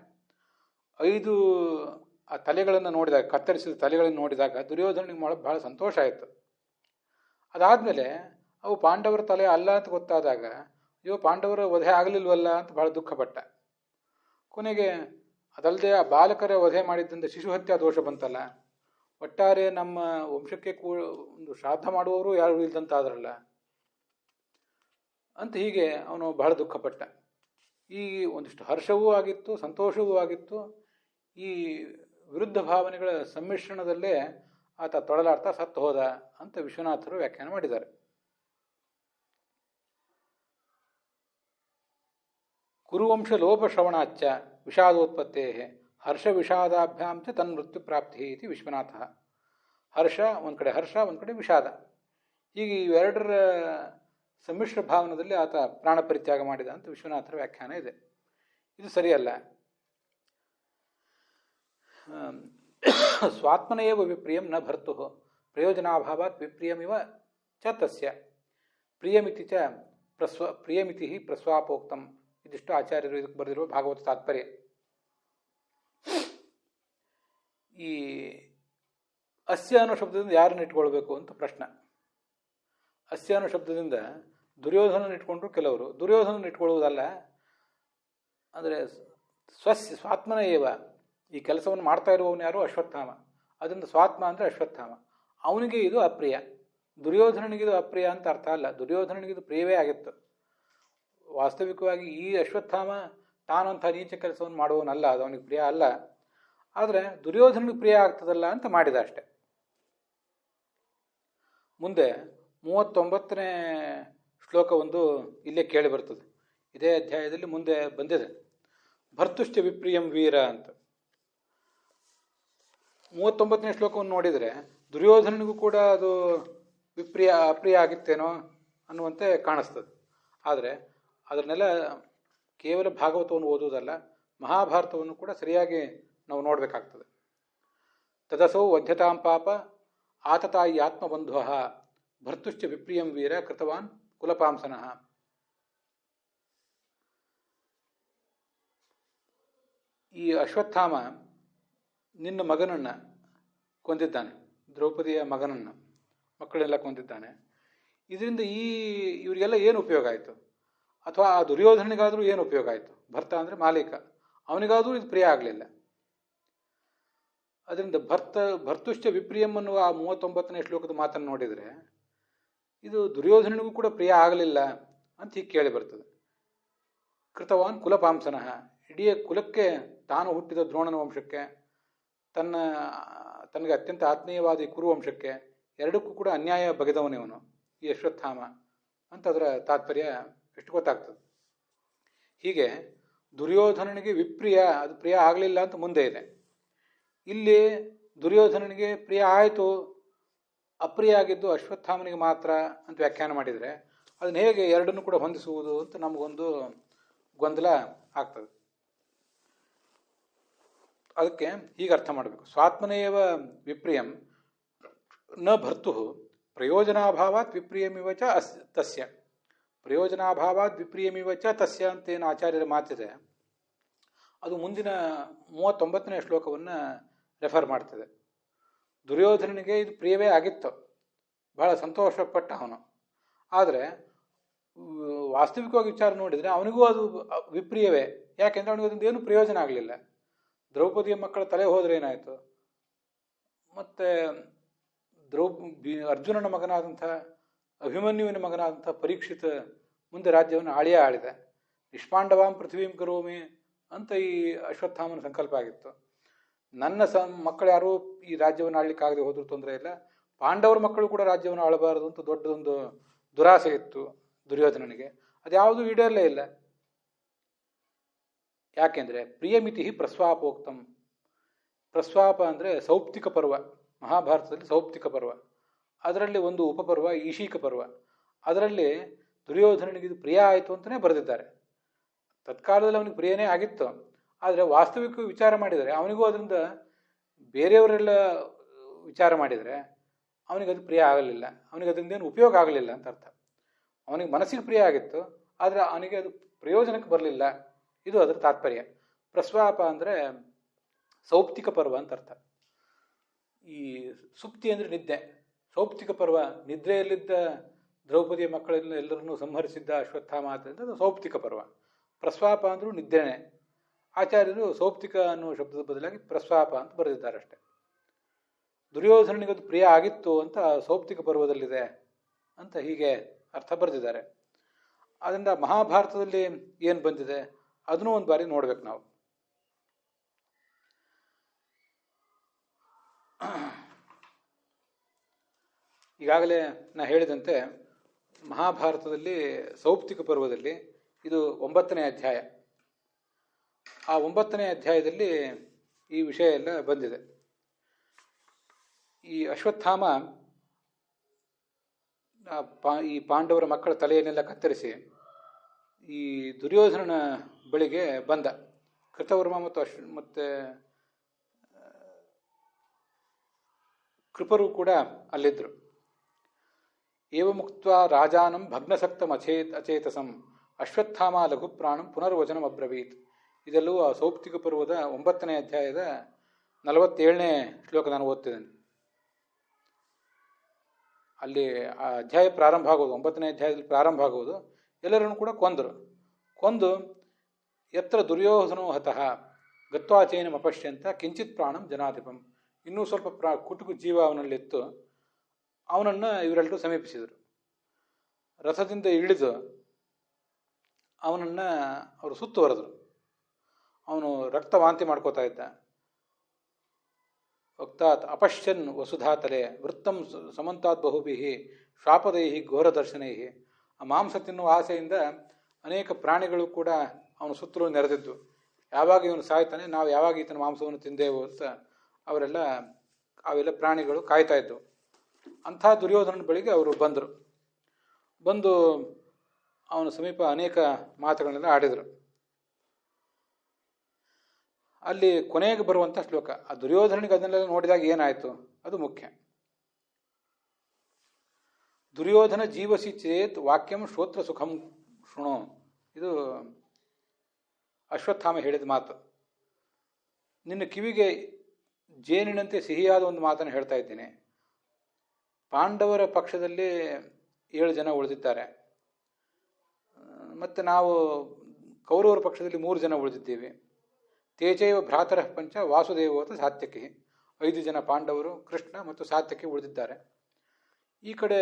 5 ಆ ತಲೆಗಳನ್ನು ನೋಡಿದಾಗ, ಕತ್ತರಿಸಿದ ತಲೆಗಳನ್ನು ನೋಡಿದಾಗ ದುರ್ಯೋಧನಿಗೆ ಬಹಳ ಸಂತೋಷ ಆಯಿತು. ಅದಾದಮೇಲೆ ಅವು ಪಾಂಡವರ ತಲೆ ಅಲ್ಲ ಅಂತ ಗೊತ್ತಾದಾಗ, ಅಯ್ಯೋ ಪಾಂಡವರ ವಧೆ ಆಗಲಿಲ್ವಲ್ಲ ಅಂತ ಬಹಳ ದುಃಖಪಟ್ಟ. ಕೊನೆಗೆ ಅದಲ್ಲದೆ ಆ ಬಾಲಕರ ವಧೆ ಮಾಡಿದ್ದರಿಂದ ಶಿಶುಹತ್ಯಾ ದೋಷ ಬಂತಲ್ಲ, ಒಟ್ಟಾರೆ ನಮ್ಮ ವಂಶಕ್ಕೆ ಒಂದು ಶ್ರಾದ್ದ ಮಾಡುವವರು ಯಾರು ಇಲ್ದಂತಾದ್ರಲ್ಲ ಅಂತ ಹೀಗೆ ಅವನು ಬಹಳ ದುಃಖಪಟ್ಟ. ಈ ಒಂದಿಷ್ಟು ಹರ್ಷವೂ ಆಗಿತ್ತು, ಸಂತೋಷವೂ ಆಗಿತ್ತು. ಈ ವಿರುದ್ಧ ಭಾವನೆಗಳ ಸಮ್ಮಿಶ್ರಣದಲ್ಲೇ ಆತ ತೊಳಲಾಡ್ತಾ ಸತ್ತು ಹೋದ ಅಂತ ವಿಶ್ವನಾಥರು ವ್ಯಾಖ್ಯಾನ ಮಾಡಿದ್ದಾರೆ. ಕುರುವಂಶ ಲೋಪ ಶ್ರವಣಾಚ್ಚ ವಿಷಾದೋತ್ಪತ್ತೇ ಹರ್ಷ ವಿಷಾದಾಭ್ಯಾಂ ಚ ತನ್ಮೃತ್ಯು ಪ್ರಾಪ್ತಿ ಇತಿ ವಿಶ್ವನಾಥ. ಹರ್ಷ ಒಂದು ಕಡೆ, ಹರ್ಷ ಒಂದು ಕಡೆ ವಿಷಾದ, ಹೀಗೆ ಇವೆರಡರ ಸಮ್ಮಿಶ್ರ ಭಾವನದಲ್ಲಿ ಆತ ಪ್ರಾಣ ಪರಿತ್ಯಾಗ ಮಾಡಿದ ಅಂತ ವಿಶ್ವನಾಥರ ವ್ಯಾಖ್ಯಾನ ಇದೆ. ಇದು ಸರಿಯಲ್ಲ. ಸ್ವಾತ್ಮನೇವ ವಿಪ್ರಿಯಂ ನ ಭರ್ತು ಪ್ರಯೋಜನಾಭಾವಾತ್ ವಿಪ್ರಿಯಮಿವ ಚ ತಸ್ಯ ಪ್ರಿಯಮಿತಿ ಚ ಪ್ರಿಯಮಿತಿ ಪ್ರಸ್ವಾಪೋಕ್ತಂ. ಇದಿಷ್ಟು ಆಚಾರ್ಯರು ಇದಕ್ಕೆ ಬರೆದಿರುವ ಭಾಗವತ ತಾತ್ಪರ್ಯ. ಈ ಅಸ್ಯ ಅನ್ನೋ ಶಬ್ದದಿಂದ ಯಾರನ್ನು ಇಟ್ಕೊಳ್ಬೇಕು ಅಂತ ಪ್ರಶ್ನೆ. ಅಸ್ಯ ಅನ್ನೋ ಶಬ್ದದಿಂದ ದುರ್ಯೋಧನನ ಇಟ್ಕೊಂಡ್ರು ಕೆಲವರು, ದುರ್ಯೋಧನನ ಇಟ್ಕೊಳ್ಳುವುದಲ್ಲ, ಅಂದರೆ ಸ್ವಾತ್ಮನ ಏವ, ಈ ಕೆಲಸವನ್ನು ಮಾಡ್ತಾ ಇರುವವನು ಯಾರು, ಅಶ್ವತ್ಥಾಮ. ಅದರಿಂದ ಸ್ವಾತ್ಮ ಅಂದರೆ ಅಶ್ವತ್ಥಾಮ. ಅವನಿಗೆ ಇದು ಅಪ್ರಿಯ, ದುರ್ಯೋಧನನಿಗಿದು ಅಪ್ರಿಯ ಅಂತ ಅರ್ಥ ಅಲ್ಲ. ದುರ್ಯೋಧನನಿಗಿದು ಪ್ರಿಯವೇ ಆಗಿತ್ತು. ವಾಸ್ತವಿಕವಾಗಿ ಈ ಅಶ್ವತ್ಥಾಮ ತಾನಂಥ ನೀಚ ಕೆಲಸವನ್ನು ಮಾಡುವವನಲ್ಲ, ಅದು ಅವನಿಗೆ ಪ್ರಿಯ ಅಲ್ಲ. ಆದರೆ ದುರ್ಯೋಧನಿಗೆ ಪ್ರಿಯ ಆಗ್ತದಲ್ಲ ಅಂತ ಮಾಡಿದ ಅಷ್ಟೆ. ಮುಂದೆ 39ನೇ ಶ್ಲೋಕ ಒಂದು ಇಲ್ಲೇ ಕೇಳಿ ಬರ್ತದೆ. ಇದೇ ಅಧ್ಯಾಯದಲ್ಲಿ ಮುಂದೆ ಬಂದಿದೆ. ಭರ್ತುಶ್ಚ ವಿಪ್ರಿಯಂ ವೀರ ಅಂತ. 39ನೇ ಶ್ಲೋಕವನ್ನು ನೋಡಿದರೆ ದುರ್ಯೋಧನನಿಗೂ ಕೂಡ ಅದು ಅಪ್ರಿಯ ಆಗಿತ್ತೇನೋ ಅನ್ನುವಂತೆ ಕಾಣಿಸ್ತದೆ. ಆದರೆ ಅದನ್ನೆಲ್ಲ ಕೇವಲ ಭಾಗವತವನ್ನು ಓದುವುದಲ್ಲ, ಮಹಾಭಾರತವನ್ನು ಕೂಡ ಸರಿಯಾಗಿ ನಾವು ನೋಡಬೇಕಾಗ್ತದೆ. ತದಸೌ ವಧ್ಯತಾಂ ಪಾಪ ಆತತಾಯಿ ಆತ್ಮಬಂಧು ಭರ್ತುಶ್ಚ ವಿಪ್ರಿಯಂ ವೀರ ಕೃತವಾನ್ ಕುಲಪಾಂಸನಃ. ಈ ಅಶ್ವತ್ಥಾಮ ನಿನ್ನ ಮಗನನ್ನು ಕೊಂದಿದ್ದಾನೆ, ದ್ರೌಪದಿಯ ಮಗನನ್ನು, ಮಕ್ಕಳೆಲ್ಲ ಕೊಂದಿದ್ದಾನೆ. ಇದರಿಂದ ಇವರಿಗೆಲ್ಲ ಏನು ಉಪಯೋಗ ಆಯಿತು? ಅಥವಾ ಆ ದುರ್ಯೋಧನಿಗಾದರೂ ಏನು ಉಪಯೋಗ ಆಯಿತು? ಭರ್ತ ಅಂದರೆ ಮಾಲೀಕ, ಅವನಿಗಾದರೂ ಇದು ಪ್ರಿಯ ಆಗಲಿಲ್ಲ. ಅದರಿಂದ ಭರ್ತುಶ್ಚ ವಿಪ್ರಿಯಂ ಅನ್ನುವ ಆ 39ನೇ ಶ್ಲೋಕದ ಮಾತನ್ನು ನೋಡಿದರೆ ಇದು ದುರ್ಯೋಧನಿಗೂ ಕೂಡ ಪ್ರಿಯ ಆಗಲಿಲ್ಲ ಅಂತ ಹೀಗೆ ಕೇಳಿ ಬರ್ತದೆ. ಕೃತವಾನ್ ಕುಲಪಾಂಸನಃ, ಇಡೀ ಕುಲಕ್ಕೆ, ತಾನು ಹುಟ್ಟಿದ ದ್ರೋಣನ ವಂಶಕ್ಕೆ, ತನಗೆ ಅತ್ಯಂತ ಆತ್ಮೀಯವಾದ ಈ ಕುರುವಂಶಕ್ಕೆ, ಎರಡಕ್ಕೂ ಕೂಡ ಅನ್ಯಾಯ ಬಗೆದವನಿವನು ಈ ಅಶ್ವತ್ಥಾಮ ಅಂತ ಅದರ ತಾತ್ಪರ್ಯ ಎಷ್ಟು ಗೊತ್ತಾಗ್ತದೆ. ಹೀಗೆ ದುರ್ಯೋಧನನಿಗೆ ವಿಪ್ರಿಯ, ಅದು ಪ್ರಿಯ ಆಗಲಿಲ್ಲ ಅಂತ ಮುಂದೆ ಇದೆ. ಇಲ್ಲಿ ದುರ್ಯೋಧನನಿಗೆ ಪ್ರಿಯ ಆಯಿತು, ಅಪ್ರಿಯ ಆಗಿದ್ದು ಅಶ್ವತ್ಥಾಮನಿಗೆ ಮಾತ್ರ ಅಂತ ವ್ಯಾಖ್ಯಾನ ಮಾಡಿದರೆ ಅದನ್ನು ಹೇಗೆ ಎರಡನ್ನೂ ಕೂಡ ಹೊಂದಿಸುವುದು ಅಂತ ನಮಗೊಂದು ಗೊಂದಲ ಆಗ್ತದೆ. ಅದಕ್ಕೆ ಹೀಗೆ ಅರ್ಥ ಮಾಡಬೇಕು. ಸ್ವಾತ್ಮನೇವ ವಿಪ್ರಿಯಂ ನ ಭರ್ತು ಪ್ರಯೋಜನಾಭಾವಾತ್ ವಿಪ್ರಿಯಮಿವ ಚ ತಸ್ಯ, ಪ್ರಯೋಜನಾಭಾವಾತ್ ವಿಪ್ರಿಯಮಿವ ಚ ತಸ್ಯ ಅಂತೇನು ಆಚಾರ್ಯರ ಮಾತಿದೆ, ಅದು ಮುಂದಿನ 39ನೇ ಶ್ಲೋಕವನ್ನು ರೆಫರ್ ಮಾಡ್ತದೆ. ದುರ್ಯೋಧನನಿಗೆ ಇದು ಪ್ರಿಯವೇ ಆಗಿತ್ತು, ಬಹಳ ಸಂತೋಷಪಟ್ಟ ಅವನು. ಆದರೆ ವಾಸ್ತವಿಕವಾಗಿ ವಿಚಾರ ನೋಡಿದರೆ ಅವನಿಗೂ ಅದು ವಿಪ್ರಿಯವೇ. ಯಾಕೆಂದರೆ ಅವನಿಗೆ ಅದರಿಂದ ಏನು ಪ್ರಯೋಜನ ಆಗಲಿಲ್ಲ. ದ್ರೌಪದಿಯ ಮಕ್ಕಳ ತಲೆ ಹೋದರೆ ಏನಾಯಿತು? ಮತ್ತು ಅರ್ಜುನನ ಮಗನಾದಂಥ, ಅಭಿಮನ್ಯುವಿನ ಮಗನಾದಂಥ ಪರೀಕ್ಷಿತ ಮುಂದೆ ರಾಜ್ಯವನ್ನು ಆಳಿದ. ನಿಷ್ಪಾಂಡವಾಂ ಪೃಥ್ವೀಂ ಕರೋಮಿ ಅಂತ ಈ ಅಶ್ವತ್ಥಾಮನ ಸಂಕಲ್ಪ ಆಗಿತ್ತು. ನನ್ನ ಮಕ್ಕಳು ಯಾರೂ ಈ ರಾಜ್ಯವನ್ನು ಆಳ್ಲಿಕ್ಕಾಗದೆ ಹೋದರೂ ತೊಂದರೆ ಇಲ್ಲ, ಪಾಂಡವರ ಮಕ್ಕಳು ಕೂಡ ರಾಜ್ಯವನ್ನು ಆಳಬಾರದು ಅಂತ ದೊಡ್ಡದೊಂದು ದುರಾಸೆ ಇತ್ತು ದುರ್ಯೋಧನನಿಗೆ. ಅದ್ಯಾವುದೂ ಈಡೇರಲೇ ಇಲ್ಲ. ಯಾಕೆಂದರೆ ಪ್ರಿಯಮಿತಿ ಪ್ರಸ್ವಾಪೋಕ್ತಂ. ಪ್ರಸ್ವಾಪ ಅಂದರೆ ಸೌಪ್ತಿಕ ಪರ್ವ, ಮಹಾಭಾರತದಲ್ಲಿ ಸೌಪ್ತಿಕ ಪರ್ವ, ಅದರಲ್ಲಿ ಒಂದು ಉಪಪರ್ವ ಈಶೀಕ ಪರ್ವ. ಅದರಲ್ಲಿ ದುರ್ಯೋಧನನಿಗೆ ಇದು ಪ್ರಿಯ ಆಯಿತು ಅಂತಲೇ ಬರೆದಿದ್ದಾರೆ. ತತ್ಕಾಲದಲ್ಲಿ ಅವನಿಗೆ ಪ್ರಿಯನೇ ಆಗಿತ್ತು, ಆದರೆ ವಾಸ್ತವಿಕ ವಿಚಾರ ಮಾಡಿದರೆ ಅವನಿಗೂ ಅದರಿಂದ ಬೇರೆಯವರೆಲ್ಲ ವಿಚಾರ ಮಾಡಿದರೆ ಅವನಿಗೆ ಅದು ಪ್ರಿಯ ಆಗಲಿಲ್ಲ, ಅವನಿಗೆ ಅದರಿಂದ ಏನು ಉಪಯೋಗ ಆಗಲಿಲ್ಲ ಅಂತ ಅರ್ಥ. ಅವನಿಗೆ ಮನಸ್ಸಿಗೆ ಪ್ರಿಯ ಆಗಿತ್ತು, ಆದರೆ ಅವನಿಗೆ ಅದು ಪ್ರಯೋಜನಕ್ಕೆ ಬರಲಿಲ್ಲ, ಇದು ಅದರ ತಾತ್ಪರ್ಯ. ಪ್ರಸ್ವಾಪ ಅಂದರೆ ಸೌಪ್ತಿಕ ಪರ್ವ ಅಂತ ಅರ್ಥ. ಈ ಸುಪ್ತಿ ಅಂದರೆ ನಿದ್ದೆ, ಸೌಪ್ತಿಕ ಪರ್ವ ನಿದ್ರೆಯಲ್ಲಿದ್ದ ದ್ರೌಪದಿಯ ಮಕ್ಕಳೆಲ್ಲ ಎಲ್ಲರನ್ನೂ ಸಂಹರಿಸಿದ್ದ ಅಶ್ವತ್ಥಾಮ ಆದ್ದರಿಂದ ಅದು ಸೌಪ್ತಿಕ ಪರ್ವ. ಪ್ರಸ್ವಾಪ ಅಂದರೂ ನಿದ್ರೆನೇ. ಆಚಾರ್ಯರು ಸೌಪ್ತಿಕ ಅನ್ನುವ ಶಬ್ದದ ಬದಲಾಗಿ ಪ್ರಸ್ವಾಪ ಅಂತ ಬರೆದಿದ್ದಾರೆ ಅಷ್ಟೆ. ದುರ್ಯೋಧನನಿಗದು ಪ್ರಿಯ ಆಗಿತ್ತು ಅಂತ ಸೌಪ್ತಿಕ ಪರ್ವದಲ್ಲಿದೆ ಅಂತ ಹೀಗೆ ಅರ್ಥ ಬರೆದಿದ್ದಾರೆ. ಅದರಿಂದ ಮಹಾಭಾರತದಲ್ಲಿ ಏನು ಬಂದಿದೆ ಅದನ್ನೂ ಒಂದು ಬಾರಿ ನೋಡ್ಬೇಕು ನಾವು. ಈಗಾಗಲೇ ನಾ ಹೇಳಿದಂತೆ ಮಹಾಭಾರತದಲ್ಲಿ ಸೌಪ್ತಿಕ ಪರ್ವದಲ್ಲಿ ಇದು 9ನೇ ಅಧ್ಯಾಯ. ಆ 9ನೇ ಅಧ್ಯಾಯದಲ್ಲಿ ಈ ವಿಷಯ ಎಲ್ಲ ಬಂದಿದೆ. ಈ ಅಶ್ವತ್ಥಾಮ ಈ ಪಾಂಡವರ ಮಕ್ಕಳ ತಲೆಯನ್ನೆಲ್ಲ ಕತ್ತರಿಸಿ ಈ ದುರ್ಯೋಧನನ ಬಳಿಗೆ ಬಂದ. ಕೃತವರ್ಮ ಮತ್ತು ಕೃಪರು ಕೂಡ ಅಲ್ಲಿದ್ದರು. ಏವ ಮುಕ್ತ ರಾಜಾನಂ ಭಗ್ನಸಕ್ತಂ ಅಚೇತಸಂ ಅಶ್ವತ್ಥಾಮ ಲಘು ಪ್ರಾಣಂ ಪುನರ್ವಚನಂ ಅಬ್ರವೀತ್. ಇದೆಲ್ಲವೂ ಆ ಸೌಪ್ತಿಕ ಪರ್ವದ 9ನೇ ಅಧ್ಯಾಯದ 47ನೇ ಶ್ಲೋಕ ನಾನು ಓದ್ತಿದ್ದೇನೆ. ಅಲ್ಲಿ ಆ ಅಧ್ಯಾಯ ಪ್ರಾರಂಭ ಆಗೋದು, 9ನೇ ಅಧ್ಯಾಯದಲ್ಲಿ ಪ್ರಾರಂಭ ಆಗೋದು, ಎಲ್ಲರನ್ನು ಕೂಡ ಕೊಂದು ಯತ್ರ ದುರ್ಯೋಧನೋ ಹತಃ ಗತ್ವಾಚೇನಂ ಅಪಶ್ಯಂತ ಕಿಂಚಿತ್ ಪ್ರಾಣಂ ಜನಾಧಿಪಂ. ಇನ್ನೂ ಸ್ವಲ್ಪ ಕುಟುಕು ಜೀವ ಅವನಲ್ಲಿತ್ತು. ಅವನನ್ನು ಇವರೆಲ್ಲರೂ ಸಮೀಪಿಸಿದರು. ರಥದಿಂದ ಇಳಿದು ಅವನನ್ನು ಅವರು ಸುತ್ತುವರೆದರು. ಅವನು ರಕ್ತವಾಂತಿ ಮಾಡ್ಕೋತಾ ಇದ್ದ. ವಕ್ತಾತ್ ಅಪಶ್ಯನ್ ವಸುಧಾತಲೆ ವೃತ್ತಂ ಸಮಂತಾತ್ ಬಹುಭಿ ಶ್ವಾಪದೈಹಿ ಘೋರದರ್ಶನೈಹಿ. ಆ ಮಾಂಸ ತಿನ್ನುವ ಆಸೆಯಿಂದ ಅನೇಕ ಪ್ರಾಣಿಗಳು ಕೂಡ ಅವನ ಸುತ್ತಲೂ ನೆರೆದಿದ್ದು. ಯಾವಾಗ ಇವನು ಸಾಯ್ತಾನೆ, ನಾವು ಯಾವಾಗ ಈತನ ಮಾಂಸವನ್ನು ತಿಂದೇವು ಅಂತ ಅವೆಲ್ಲ ಪ್ರಾಣಿಗಳು ಕಾಯ್ತಾ ಇದ್ದವು. ಅಂಥ ದುರ್ಯೋಧನನ ಬಳಿಗೆ ಅವರು ಬಂದು ಅವನ ಸಮೀಪ ಅನೇಕ ಮಾತುಗಳನ್ನೆಲ್ಲ ಆಡಿದರು. ಅಲ್ಲಿ ಕೊನೆಗೆ ಬರುವಂಥ ಶ್ಲೋಕ, ಆ ದುರ್ಯೋಧನಿಗೆ ಅದನ್ನೆಲ್ಲ ನೋಡಿದಾಗ ಏನಾಯಿತು ಅದು ಮುಖ್ಯ. ದುರ್ಯೋಧನ ಜೀವಸಿ ಚೇತ್ ವಾಕ್ಯಂ ಶ್ರೋತ್ರ ಸುಖಂ ಶೃಣೋ. ಇದು ಅಶ್ವತ್ಥಾಮ ಹೇಳಿದ ಮಾತು. ನಿನ್ನ ಕಿವಿಗೆ ಜೇನಿನಂತೆ ಸಿಹಿಯಾದ ಒಂದು ಮಾತನ್ನು ಹೇಳ್ತಾ ಇದ್ದೇನೆ. ಪಾಂಡವರ ಪಕ್ಷದಲ್ಲಿ 7 ಜನ ಉಳಿದಿದ್ದಾರೆ, ಮತ್ತು ನಾವು ಕೌರವರ ಪಕ್ಷದಲ್ಲಿ 3 ಜನ ಉಳಿದಿದ್ದೇವೆ. ತೇಜೈವ ಭ್ರಾತರ ಪಂಚ ವಾಸುದೇವೋತ ಸಾತ್ಯಕಿ, 5 ಜನ ಪಾಂಡವರು, ಕೃಷ್ಣ ಮತ್ತು ಸಾತ್ಯಕಿ ಉಳಿದಿದ್ದಾರೆ. ಈ ಕಡೆ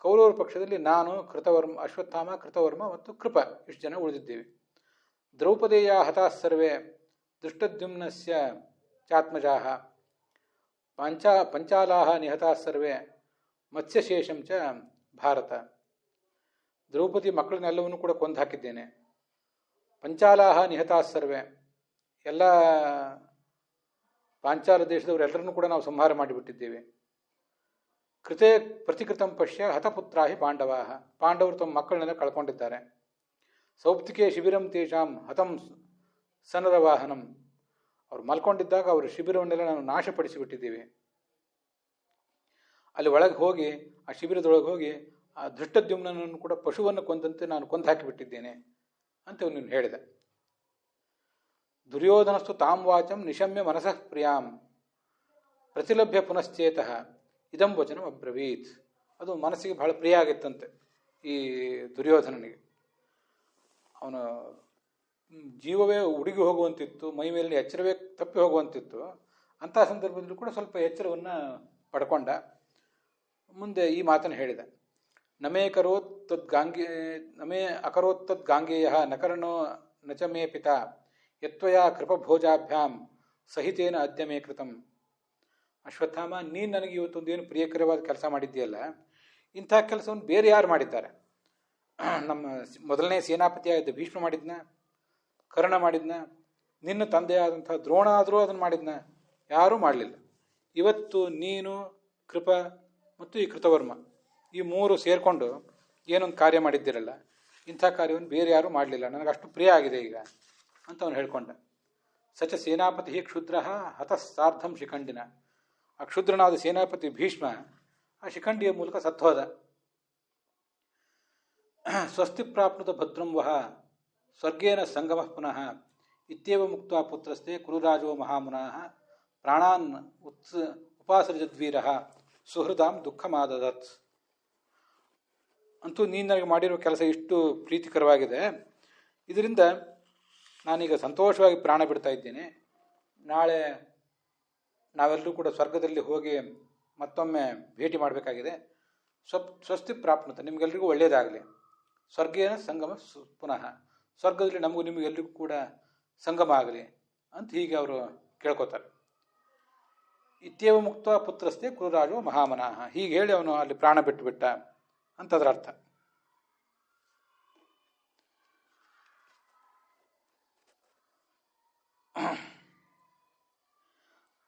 ಕೌರವರ ಪಕ್ಷದಲ್ಲಿ ನಾನು, ಕೃತವರ್ಮ, ಅಶ್ವತ್ಥಾಮ, ಕೃತವರ್ಮ ಮತ್ತು ಕೃಪ ಇಷ್ಟು ಜನ ಉಳಿದಿದ್ದೇವೆ. ದ್ರೌಪದೇಯ ಹತಾಃ ಸರ್ವೇ ದೃಷ್ಟದ್ಯುಮ್ನಸ್ಯ ಚಾತ್ಮಜಾಃ ಪಂಚಾಲಾಹ ನಿಹತಾಃ ಸರ್ವೇ ಮತ್ಸ್ಯಶೇಷಂ ಚ ಭಾರತ. ದ್ರೌಪದಿ ಮಕ್ಕಳನ್ನೆಲ್ಲವನ್ನೂ ಕೂಡ ಕೊಂದು ಹಾಕಿದ್ದೇನೆ. ಪಂಚಾಲಾಹ ನಿಹತಾಃ ಸರ್ವೇ, ಎಲ್ಲ ಪಾಂಚಾಲ ದೇಶದವರೆಲ್ಲರನ್ನೂ ಕೂಡ ನಾವು ಸಂಹಾರ ಮಾಡಿಬಿಟ್ಟಿದ್ದೇವೆ. ಕೃತೆ ಪ್ರತಿಕೃತಂ ಪಶ್ಯ ಹತಪುತ್ರಾಹಿ ಪಾಂಡವಾಹ, ಪಾಂಡವರು ತಮ್ಮ ಮಕ್ಕಳನ್ನೆಲ್ಲ ಕಳ್ಕೊಂಡಿದ್ದಾರೆ. ಸೌಪ್ತಿಕೆ ಶಿಬಿರಂ ತೇಜಾಂ ಹತಂ ಸನರವಾಹನಂ, ಅವ್ರು ಮಲ್ಕೊಂಡಿದ್ದಾಗ ಅವರ ಶಿಬಿರವನ್ನೆಲ್ಲ ನಾವು ನಾಶಪಡಿಸಿಬಿಟ್ಟಿದ್ದೇವೆ. ಅಲ್ಲಿ ಒಳಗೆ ಹೋಗಿ, ಆ ಶಿಬಿರದೊಳಗೆ ಹೋಗಿ ಆ ಧೃಷ್ಟದ್ಯುಮ್ನನ್ನು ಕೂಡ ಪಶುವನ್ನು ಕೊಂದಂತೆ ನಾನು ಕೊಂದು ಹಾಕಿಬಿಟ್ಟಿದ್ದೇನೆ ಅಂತ ಅವನು ಹೇಳಿದ. ದುರ್ಯೋಧನಸ್ತು ತಾಂ ವಾಚಂ ನಿಶಮ್ಯ ಮನಸಃ ಪ್ರಿಯಾಂ ಪ್ರತಿಲಭ್ಯ ಪುನಶ್ಚೇತಃ ಇದಂ ವಚನಂ ಅಬ್ರವೀತ್. ಅದು ಮನಸ್ಸಿಗೆ ಬಹಳ ಪ್ರಿಯ ಆಗಿತ್ತಂತೆ ಈ ದುರ್ಯೋಧನನಿಗೆ. ಅವನ ಜೀವವೇ ಉಡುಗಿ ಹೋಗುವಂತಿತ್ತು, ಮೈ ಮೇಲಿನ ಎಚ್ಚರವೇ ತಪ್ಪಿ ಹೋಗುವಂತಿತ್ತು. ಅಂಥ ಸಂದರ್ಭದಲ್ಲೂ ಕೂಡ ಸ್ವಲ್ಪ ಎಚ್ಚರವನ್ನು ಪಡ್ಕೊಂಡ. ಮುಂದೆ ಈ ಮಾತನ್ನು ಹೇಳಿದ. ನಮೇ ಅಕರೋತ್ ತದ್ ಗಾಂಗೇಯ ನಕರ್ಣೋ ನಚ ಮೇ ಪಿತಾ ಯತ್ವಯ ಕೃಪಭೋಜಾಭ್ಯಾಂ ಸಹಿತೇನ ಅದ್ಯ ಮೇ ಕೃತಂ. ಅಶ್ವತ್ಥಾಮ, ನೀನು ನನಗೆ ಇವತ್ತೊಂದೇನು ಪ್ರಿಯಕರವಾದ ಕೆಲಸ ಮಾಡಿದ್ದೀಯಲ್ಲ, ಇಂಥ ಕೆಲಸವನ್ನು ಬೇರೆ ಯಾರು ಮಾಡಿದ್ದಾರೆ? ನಮ್ಮ ಮೊದಲನೇ ಸೇನಾಪತಿಯಾದ ಭೀಷ್ಮ ಮಾಡಿದ್ನ, ಕರ್ಣ ಮಾಡಿದ್ನ, ನಿನ್ನ ತಂದೆಯಾದಂಥ ದ್ರೋಣ ಆದರೂ ಅದನ್ನು ಮಾಡಿದ್ನ? ಯಾರೂ ಮಾಡಲಿಲ್ಲ. ಇವತ್ತು ನೀನು, ಕೃಪ ಮತ್ತು ಈ ಕೃತವರ್ಮ, ಈ 3 ಸೇರಿಕೊಂಡು ಏನೊಂದು ಕಾರ್ಯ ಮಾಡಿದ್ದಿರಲ್ಲ, ಇಂಥ ಕಾರ್ಯವನ್ನು ಬೇರೆ ಯಾರೂ ಮಾಡಲಿಲ್ಲ, ನನಗಷ್ಟು ಪ್ರಿಯ ಆಗಿದೆ ಈಗ ಅಂತ ಅವನು ಹೇಳ್ಕೊಂಡ. ಸಚ ಸೇನಾಪತಿ ಕ್ಷುದ್ರ ಹತಃಸಾರ್ಧಂ ಶಿಖಂಡಿನ. ಆ ಕ್ಷುದ್ರನಾದ ಸೇನಾಪತಿ ಭೀಷ್ಮ ಆ ಶಿಖಂಡಿಯ ಮೂಲಕ ಸತ್ತೋದ. ಸ್ವಸ್ತಿ ಪ್ರಾಪ್ನುತ ಭದ್ರಂ ವಹ ಸ್ವರ್ಗೇನ ಸಂಗಮಃ ಪುನಃ ಇತ್ಯೇವ ಮುಕ್ತ ಪುತ್ರಸ್ತೆ ಕುರುರಾಜೋ ಮಹಾಮುನಃ ಪ್ರಾಣಾನ್ ಉಪಾಸೃಜದ್ವೀರಃ ಸುಹೃದಾಂ ದುಃಖಮಾದದತ್. ಅಂತೂ ನೀನು ನನಗೆ ಮಾಡಿರುವ ಕೆಲಸ ಇಷ್ಟು ಪ್ರೀತಿಕರವಾಗಿದೆ, ಇದರಿಂದ ನಾನೀಗ ಸಂತೋಷವಾಗಿ ಪ್ರಾಣ ಬಿಡ್ತಾ ಇದ್ದೇನೆ. ನಾಳೆ ನಾವೆಲ್ಲರೂ ಕೂಡ ಸ್ವರ್ಗದಲ್ಲಿ ಹೋಗಿ ಮತ್ತೊಮ್ಮೆ ಭೇಟಿ ಮಾಡಬೇಕಾಗಿದೆ. ಸ್ವಸ್ತಿ ಪ್ರಾಪ್ನುತ, ನಿಮಗೆಲ್ರಿಗೂ ಒಳ್ಳೆಯದಾಗಲಿ. ಸ್ವರ್ಗೇನ ಸಂಗಮ ಪುನಃ, ಸ್ವರ್ಗದಲ್ಲಿ ನಮಗೂ ನಿಮಗೆಲ್ರಿಗೂ ಕೂಡ ಸಂಗಮ ಆಗಲಿ ಅಂತ ಹೀಗೆ ಅವರು ಕೇಳ್ಕೋತಾರೆ. ಇತ್ಯೇವ ಮುಕ್ತ ಪುತ್ರಸ್ತೆ ಕುರುರಾಜೋ ಮಹಾಮನಃ, ಹೀಗೆ ಹೇಳಿ ಅವನು ಅಲ್ಲಿ ಪ್ರಾಣ ಬಿಟ್ಟುಬಿಟ್ಟ ಅಂತದರ ಅರ್ಥ.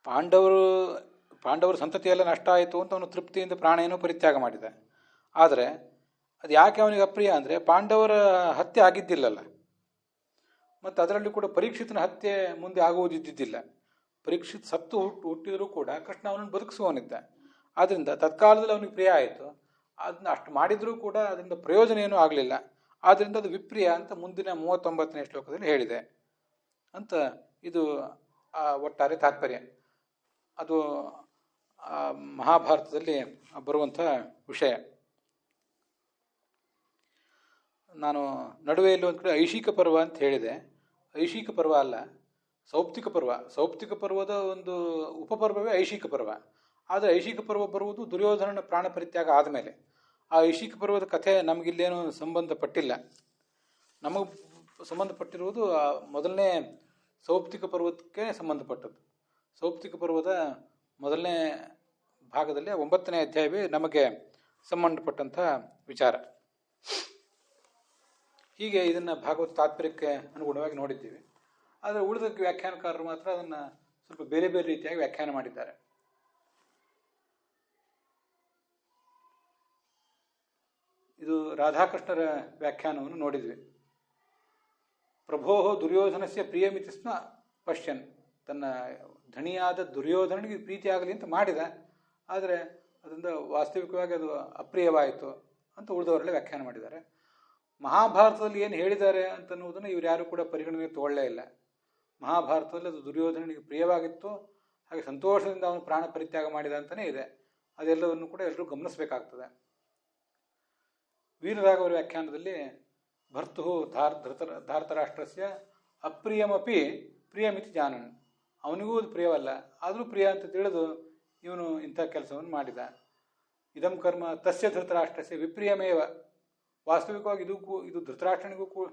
ಪಾಂಡವರು ಸಂತತಿಯೆಲ್ಲ ನಷ್ಟ ಆಯಿತು ಅಂತ ಅವನು ತೃಪ್ತಿಯಿಂದ ಪ್ರಾಣೇನೂ ಪರಿತ್ಯಾಗ ಮಾಡಿದ. ಆದರೆ ಅದು ಯಾಕೆ ಅವನಿಗೆ ಅಪ್ರಿಯ ಅಂದರೆ, ಪಾಂಡವರ ಹತ್ಯೆ ಆಗಿದ್ದಿಲ್ಲಲ್ಲ, ಮತ್ತು ಅದರಲ್ಲಿ ಕೂಡ ಪರೀಕ್ಷಿತನ ಹತ್ಯೆ ಮುಂದೆ ಆಗುವುದಿದ್ದಿದ್ದಿಲ್ಲ. ಪರೀಕ್ಷಿತ್ ಸತ್ತು ಹುಟ್ಟಿದರೂ ಕೂಡ ಕೃಷ್ಣ ಅವನನ್ನು ಬದುಕಿಸುವವನಿದ್ದ. ಆದ್ದರಿಂದ ತತ್ಕಾಲದಲ್ಲಿ ಅವನಿಗೆ ಪ್ರಿಯ ಆಯಿತು. ಅದನ್ನ ಅಷ್ಟು ಮಾಡಿದರೂ ಕೂಡ ಅದರಿಂದ ಪ್ರಯೋಜನ ಏನೂ ಆಗಲಿಲ್ಲ. ಆದ್ದರಿಂದ ಅದು ವಿಪ್ರಿಯ ಅಂತ ಮುಂದಿನ 39ನೇ ಶ್ಲೋಕದಲ್ಲಿ ಹೇಳಿದೆ ಅಂತ. ಇದು ಒಟ್ಟಾರೆ ತಾತ್ಪರ್ಯ. ಅದು ಮಹಾಭಾರತದಲ್ಲಿ ಬರುವಂಥ ವಿಷಯ. ನಾನು ನಡುವೆ ಇಲ್ಲಿ ಒಂದು ಕಡೆ ಐಶಿಕ ಪರ್ವ ಅಂತ ಹೇಳಿದೆ. ಐಶಿಕ ಪರ್ವ ಅಲ್ಲ, ಸೌಪ್ತಿಕ ಪರ್ವ. ಸೌಪ್ತಿಕ ಪರ್ವದ ಒಂದು ಉಪಪರ್ವವೇ ಐಶಿಕ ಪರ್ವ. ಆದರೆ ಐಶಿಕ ಪರ್ವ ಬರುವುದು ದುರ್ಯೋಧನನ ಪ್ರಾಣ ಪರಿತ್ಯಾಗ ಆದಮೇಲೆ. ಆ ಐಶಿಕ ಪರ್ವದ ಕಥೆ ನಮಗಿಲ್ಲೇನೂ ಸಂಬಂಧಪಟ್ಟಿಲ್ಲ. ನಮಗೆ ಸಂಬಂಧಪಟ್ಟಿರುವುದು ಮೊದಲನೇ ಸೌಪ್ತಿಕ ಪರ್ವಕ್ಕೆ ಸಂಬಂಧಪಟ್ಟದ್ದು. ಸೌಪ್ತಿಕ ಪರ್ವದ ಮೊದಲನೇ ಭಾಗದಲ್ಲಿ 9ನೇ ಅಧ್ಯಾಯವೇ ನಮಗೆ ಸಂಬಂಧಪಟ್ಟಂಥ ವಿಚಾರ. ಹೀಗೆ ಇದನ್ನು ಭಾಗವತ ತಾತ್ಪರ್ಯಕ್ಕೆ ಅನುಗುಣವಾಗಿ ನೋಡಿದ್ದೀವಿ. ಆದರೆ ಉಳಿದ ವ್ಯಾಖ್ಯಾನಕಾರರು ಮಾತ್ರ ಅದನ್ನು ಸ್ವಲ್ಪ ಬೇರೆ ಬೇರೆ ರೀತಿಯಾಗಿ ವ್ಯಾಖ್ಯಾನ ಮಾಡಿದ್ದಾರೆ. ಇದು ರಾಧಾಕೃಷ್ಣರ ವ್ಯಾಖ್ಯಾನವನ್ನು ನೋಡಿದ್ವಿ. ಪ್ರಭೋ ದುರ್ಯೋಧನಸ್ಯ ಪ್ರಿಯಮಿತಿ ಸ್ಮ ಪಶ್ಯನ್, ತನ್ನ ಧಣಿಯಾದ ದುರ್ಯೋಧನಿಗೆ ಪ್ರೀತಿ ಆಗಲಿ ಅಂತ ಮಾಡಿದ, ಆದರೆ ಅದರಿಂದ ವಾಸ್ತವಿಕವಾಗಿ ಅದು ಅಪ್ರಿಯವಾಯಿತು ಅಂತ ಉಳಿದವರೆಲ್ಲ ವ್ಯಾಖ್ಯಾನ ಮಾಡಿದ್ದಾರೆ. ಮಹಾಭಾರತದಲ್ಲಿ ಏನು ಹೇಳಿದ್ದಾರೆ ಅಂತನ್ನುವುದನ್ನು ಇವರು ಯಾರು ಕೂಡ ಪರಿಗಣನೆಗೆ ತಗೊಳ್ಳೇ ಇಲ್ಲ. ಮಹಾಭಾರತದಲ್ಲಿ ಅದು ದುರ್ಯೋಧನಿಗೆ ಪ್ರಿಯವಾಗಿತ್ತು, ಹಾಗೆ ಸಂತೋಷದಿಂದ ಅವನು ಪ್ರಾಣ ಪರಿತ್ಯಾಗ ಮಾಡಿದ ಅಂತಲೇ ಇದೆ. ಅದೆಲ್ಲವನ್ನು ಕೂಡ ಎಲ್ಲರೂ ಗಮನಿಸಬೇಕಾಗ್ತದೆ. ವೀರರಾಘವರ ವ್ಯಾಖ್ಯಾನದಲ್ಲಿ ಭರ್ತು ಧಾರ್ತರಾಷ್ಟ್ರಸ್ಯ ಅಪ್ರಿಯಮಪಿ ಪ್ರಿಯಮಿತಿ ಜಾನನ್, ಅವನಿಗೂ ಅದು ಪ್ರಿಯವಲ್ಲ, ಆದರೂ ಪ್ರಿಯ ಅಂತ ತಿಳಿದು ಇವನು ಇಂಥ ಕೆಲಸವನ್ನು ಮಾಡಿದ. ಇದಂ ಕರ್ಮ ತಸ್ಯ ಧೃತರಾಷ್ಟ್ರಸ್ಯ ವಿಪ್ರಿಯಮೇವ, ವಾಸ್ತವಿಕವಾಗಿ ಇದು ಧೃತರಾಷ್ಟ್ರನಿಗೂ ಕೂಡ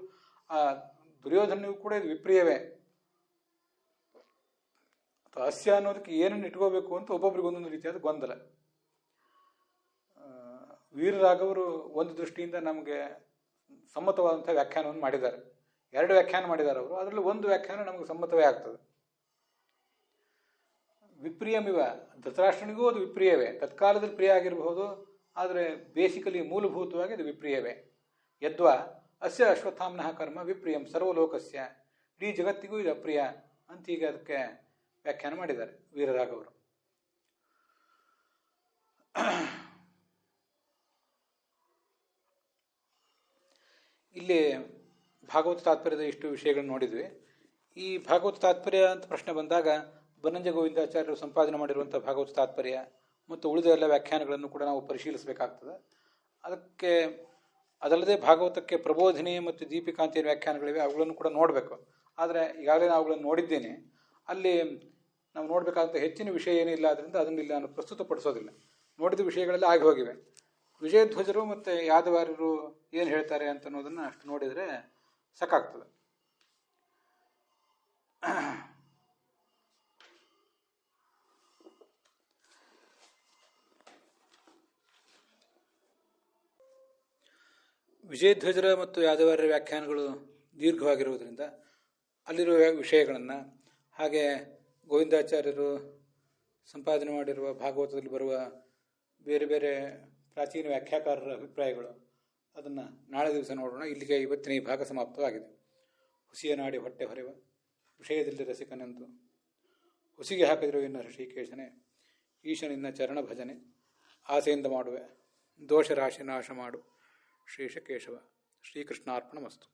ದುರ್ಯೋಧನಿಗೂ ಕೂಡ ಇದು ವಿಪ್ರಿಯವೇ. ಅಸ್ಯ ಅನ್ನೋದಕ್ಕೆ ಏನನ್ನು ಇಟ್ಕೋಬೇಕು ಅಂತ ಒಬ್ಬೊಬ್ರಿಗೆ ಒಂದೊಂದು ರೀತಿಯಾದ ಗೊಂದಲ. ವೀರರಾಘವರು ಒಂದು ದೃಷ್ಟಿಯಿಂದ ನಮಗೆ ಸಮ್ಮತವಾದಂಥ ವ್ಯಾಖ್ಯಾನವನ್ನು ಮಾಡಿದ್ದಾರೆ. 2 ವ್ಯಾಖ್ಯಾನ ಮಾಡಿದ್ದಾರೆ ಅವರು, ಅದರಲ್ಲಿ ಒಂದು ವ್ಯಾಖ್ಯಾನ ನಮಗೆ ಸಮ್ಮತವೇ ಆಗ್ತದೆ. ವಿಪ್ರಿಯಮಿವ, ಧೃತರಾಷ್ಟ್ರನಿಗೂ ಅದು ವಿಪ್ರಿಯವೇ, ತತ್ಕಾಲದಲ್ಲಿ ಪ್ರಿಯ ಆಗಿರಬಹುದು, ಆದರೆ ಬೇಸಿಕಲಿ ಮೂಲಭೂತವಾಗಿ ಅದು ವಿಪ್ರಿಯವೇ. ಯದ್ವಾ ಅಸ್ಯ ಅಶ್ವತ್ಥಾಮ್ನಃ ಕರ್ಮ ವಿಪ್ರಿಯಂ ಸರ್ವಲೋಕಸ್ಯ, ಇಡೀ ಜಗತ್ತಿಗೂ ಇದು ಅಪ್ರಿಯ ಅಂತ ಈಗ ಅದಕ್ಕೆ ವ್ಯಾಖ್ಯಾನ ಮಾಡಿದ್ದಾರೆ ವೀರರಾಘವರು. ಇಲ್ಲಿ ಭಾಗವತ ತಾತ್ಪರ್ಯದ ಇಷ್ಟು ವಿಷಯಗಳನ್ನು ನೋಡಿದ್ವಿ. ಈ ಭಾಗವತ ತಾತ್ಪರ್ಯ ಅಂತ ಪ್ರಶ್ನೆ ಬಂದಾಗ ಬನ್ನಂಜ ಗೋವಿಂದಾಚಾರ್ಯರು ಸಂಪಾದನೆ ಮಾಡಿರುವಂಥ ಭಾಗವತ ತಾತ್ಪರ್ಯ ಮತ್ತು ಉಳಿದ ಎಲ್ಲ ವ್ಯಾಖ್ಯಾನಗಳನ್ನು ಕೂಡ ನಾವು ಪರಿಶೀಲಿಸಬೇಕಾಗ್ತದೆ. ಅದಲ್ಲದೆ ಭಾಗವತಕ್ಕೆ ಪ್ರಬೋಧಿನಿ ಮತ್ತು ದೀಪಿಕಾಂತಿಯ ವ್ಯಾಖ್ಯಾನಗಳಿವೆ, ಅವುಗಳನ್ನು ಕೂಡ ನೋಡಬೇಕು. ಆದರೆ ಈಗಾಗಲೇ ನಾನು ಅವುಗಳನ್ನು ನೋಡಿದ್ದೇನೆ. ಅಲ್ಲಿ ನಾವು ನೋಡಬೇಕಾದಂಥ ಹೆಚ್ಚಿನ ವಿಷಯ ಏನಿಲ್ಲ, ಆದ್ದರಿಂದ ಅದನ್ನು ಇಲ್ಲಿ ನಾನು ಪ್ರಸ್ತುತಪಡಿಸೋದಿಲ್ಲ. ನೋಡಿದ ವಿಷಯಗಳೆಲ್ಲ ಆಗಿ ಹೋಗಿವೆ. ವಿಜಯಧ್ವಜರು ಮತ್ತು ಯಾದವಾರ್ಯರು ಏನು ಹೇಳ್ತಾರೆ ಅಂತ ಅನ್ನೋದನ್ನು ಅಷ್ಟು ನೋಡಿದರೆ ಸಾಕಾಗ್ತದೆ. ವಿಜಯಧ್ವಜರ ಮತ್ತು ಯಾದವಾರ್ಯರ ವ್ಯಾಖ್ಯಾನಗಳು ದೀರ್ಘವಾಗಿರುವುದರಿಂದ ಅಲ್ಲಿರುವ ವಿಷಯಗಳನ್ನು, ಹಾಗೆ ಗೋವಿಂದಾಚಾರ್ಯರು ಸಂಪಾದನೆ ಮಾಡಿರುವ ಭಾಗವತದಲ್ಲಿ ಬರುವ ಬೇರೆ ಬೇರೆ ಪ್ರಾಚೀನ ವ್ಯಾಖ್ಯಾಕಾರರ ಅಭಿಪ್ರಾಯಗಳು, ಅದನ್ನು ನಾಳೆ ದಿವಸ ನೋಡೋಣ. ಇಲ್ಲಿಗೆ ಇವತ್ತಿನ ಈ ಭಾಗ ಸಮಾಪ್ತವಾಗಿದೆ. ಹುಸಿಯ ನಾಡಿ ಹೊಟ್ಟೆ ಹೊರೆವ ವಿಷಯದಲ್ಲಿ ರಸಿಕನೆಂದು ಹುಸಿಗೆ ಹಾಕಿದ್ರು ಇನ್ನು ಋಷಿಕೇಶನೇ, ಈಶನಿನ್ನ ಚರಣ ಭಜನೆ ಆಸೆಯಿಂದ ಮಾಡುವೆ, ದೋಷ ರಾಶಿ ನಾಶ ಮಾಡು ಶ್ರೀಶ ಕೇಶವ. ಶ್ರೀಕೃಷ್ಣಾರ್ಪಣಮಸ್ತು.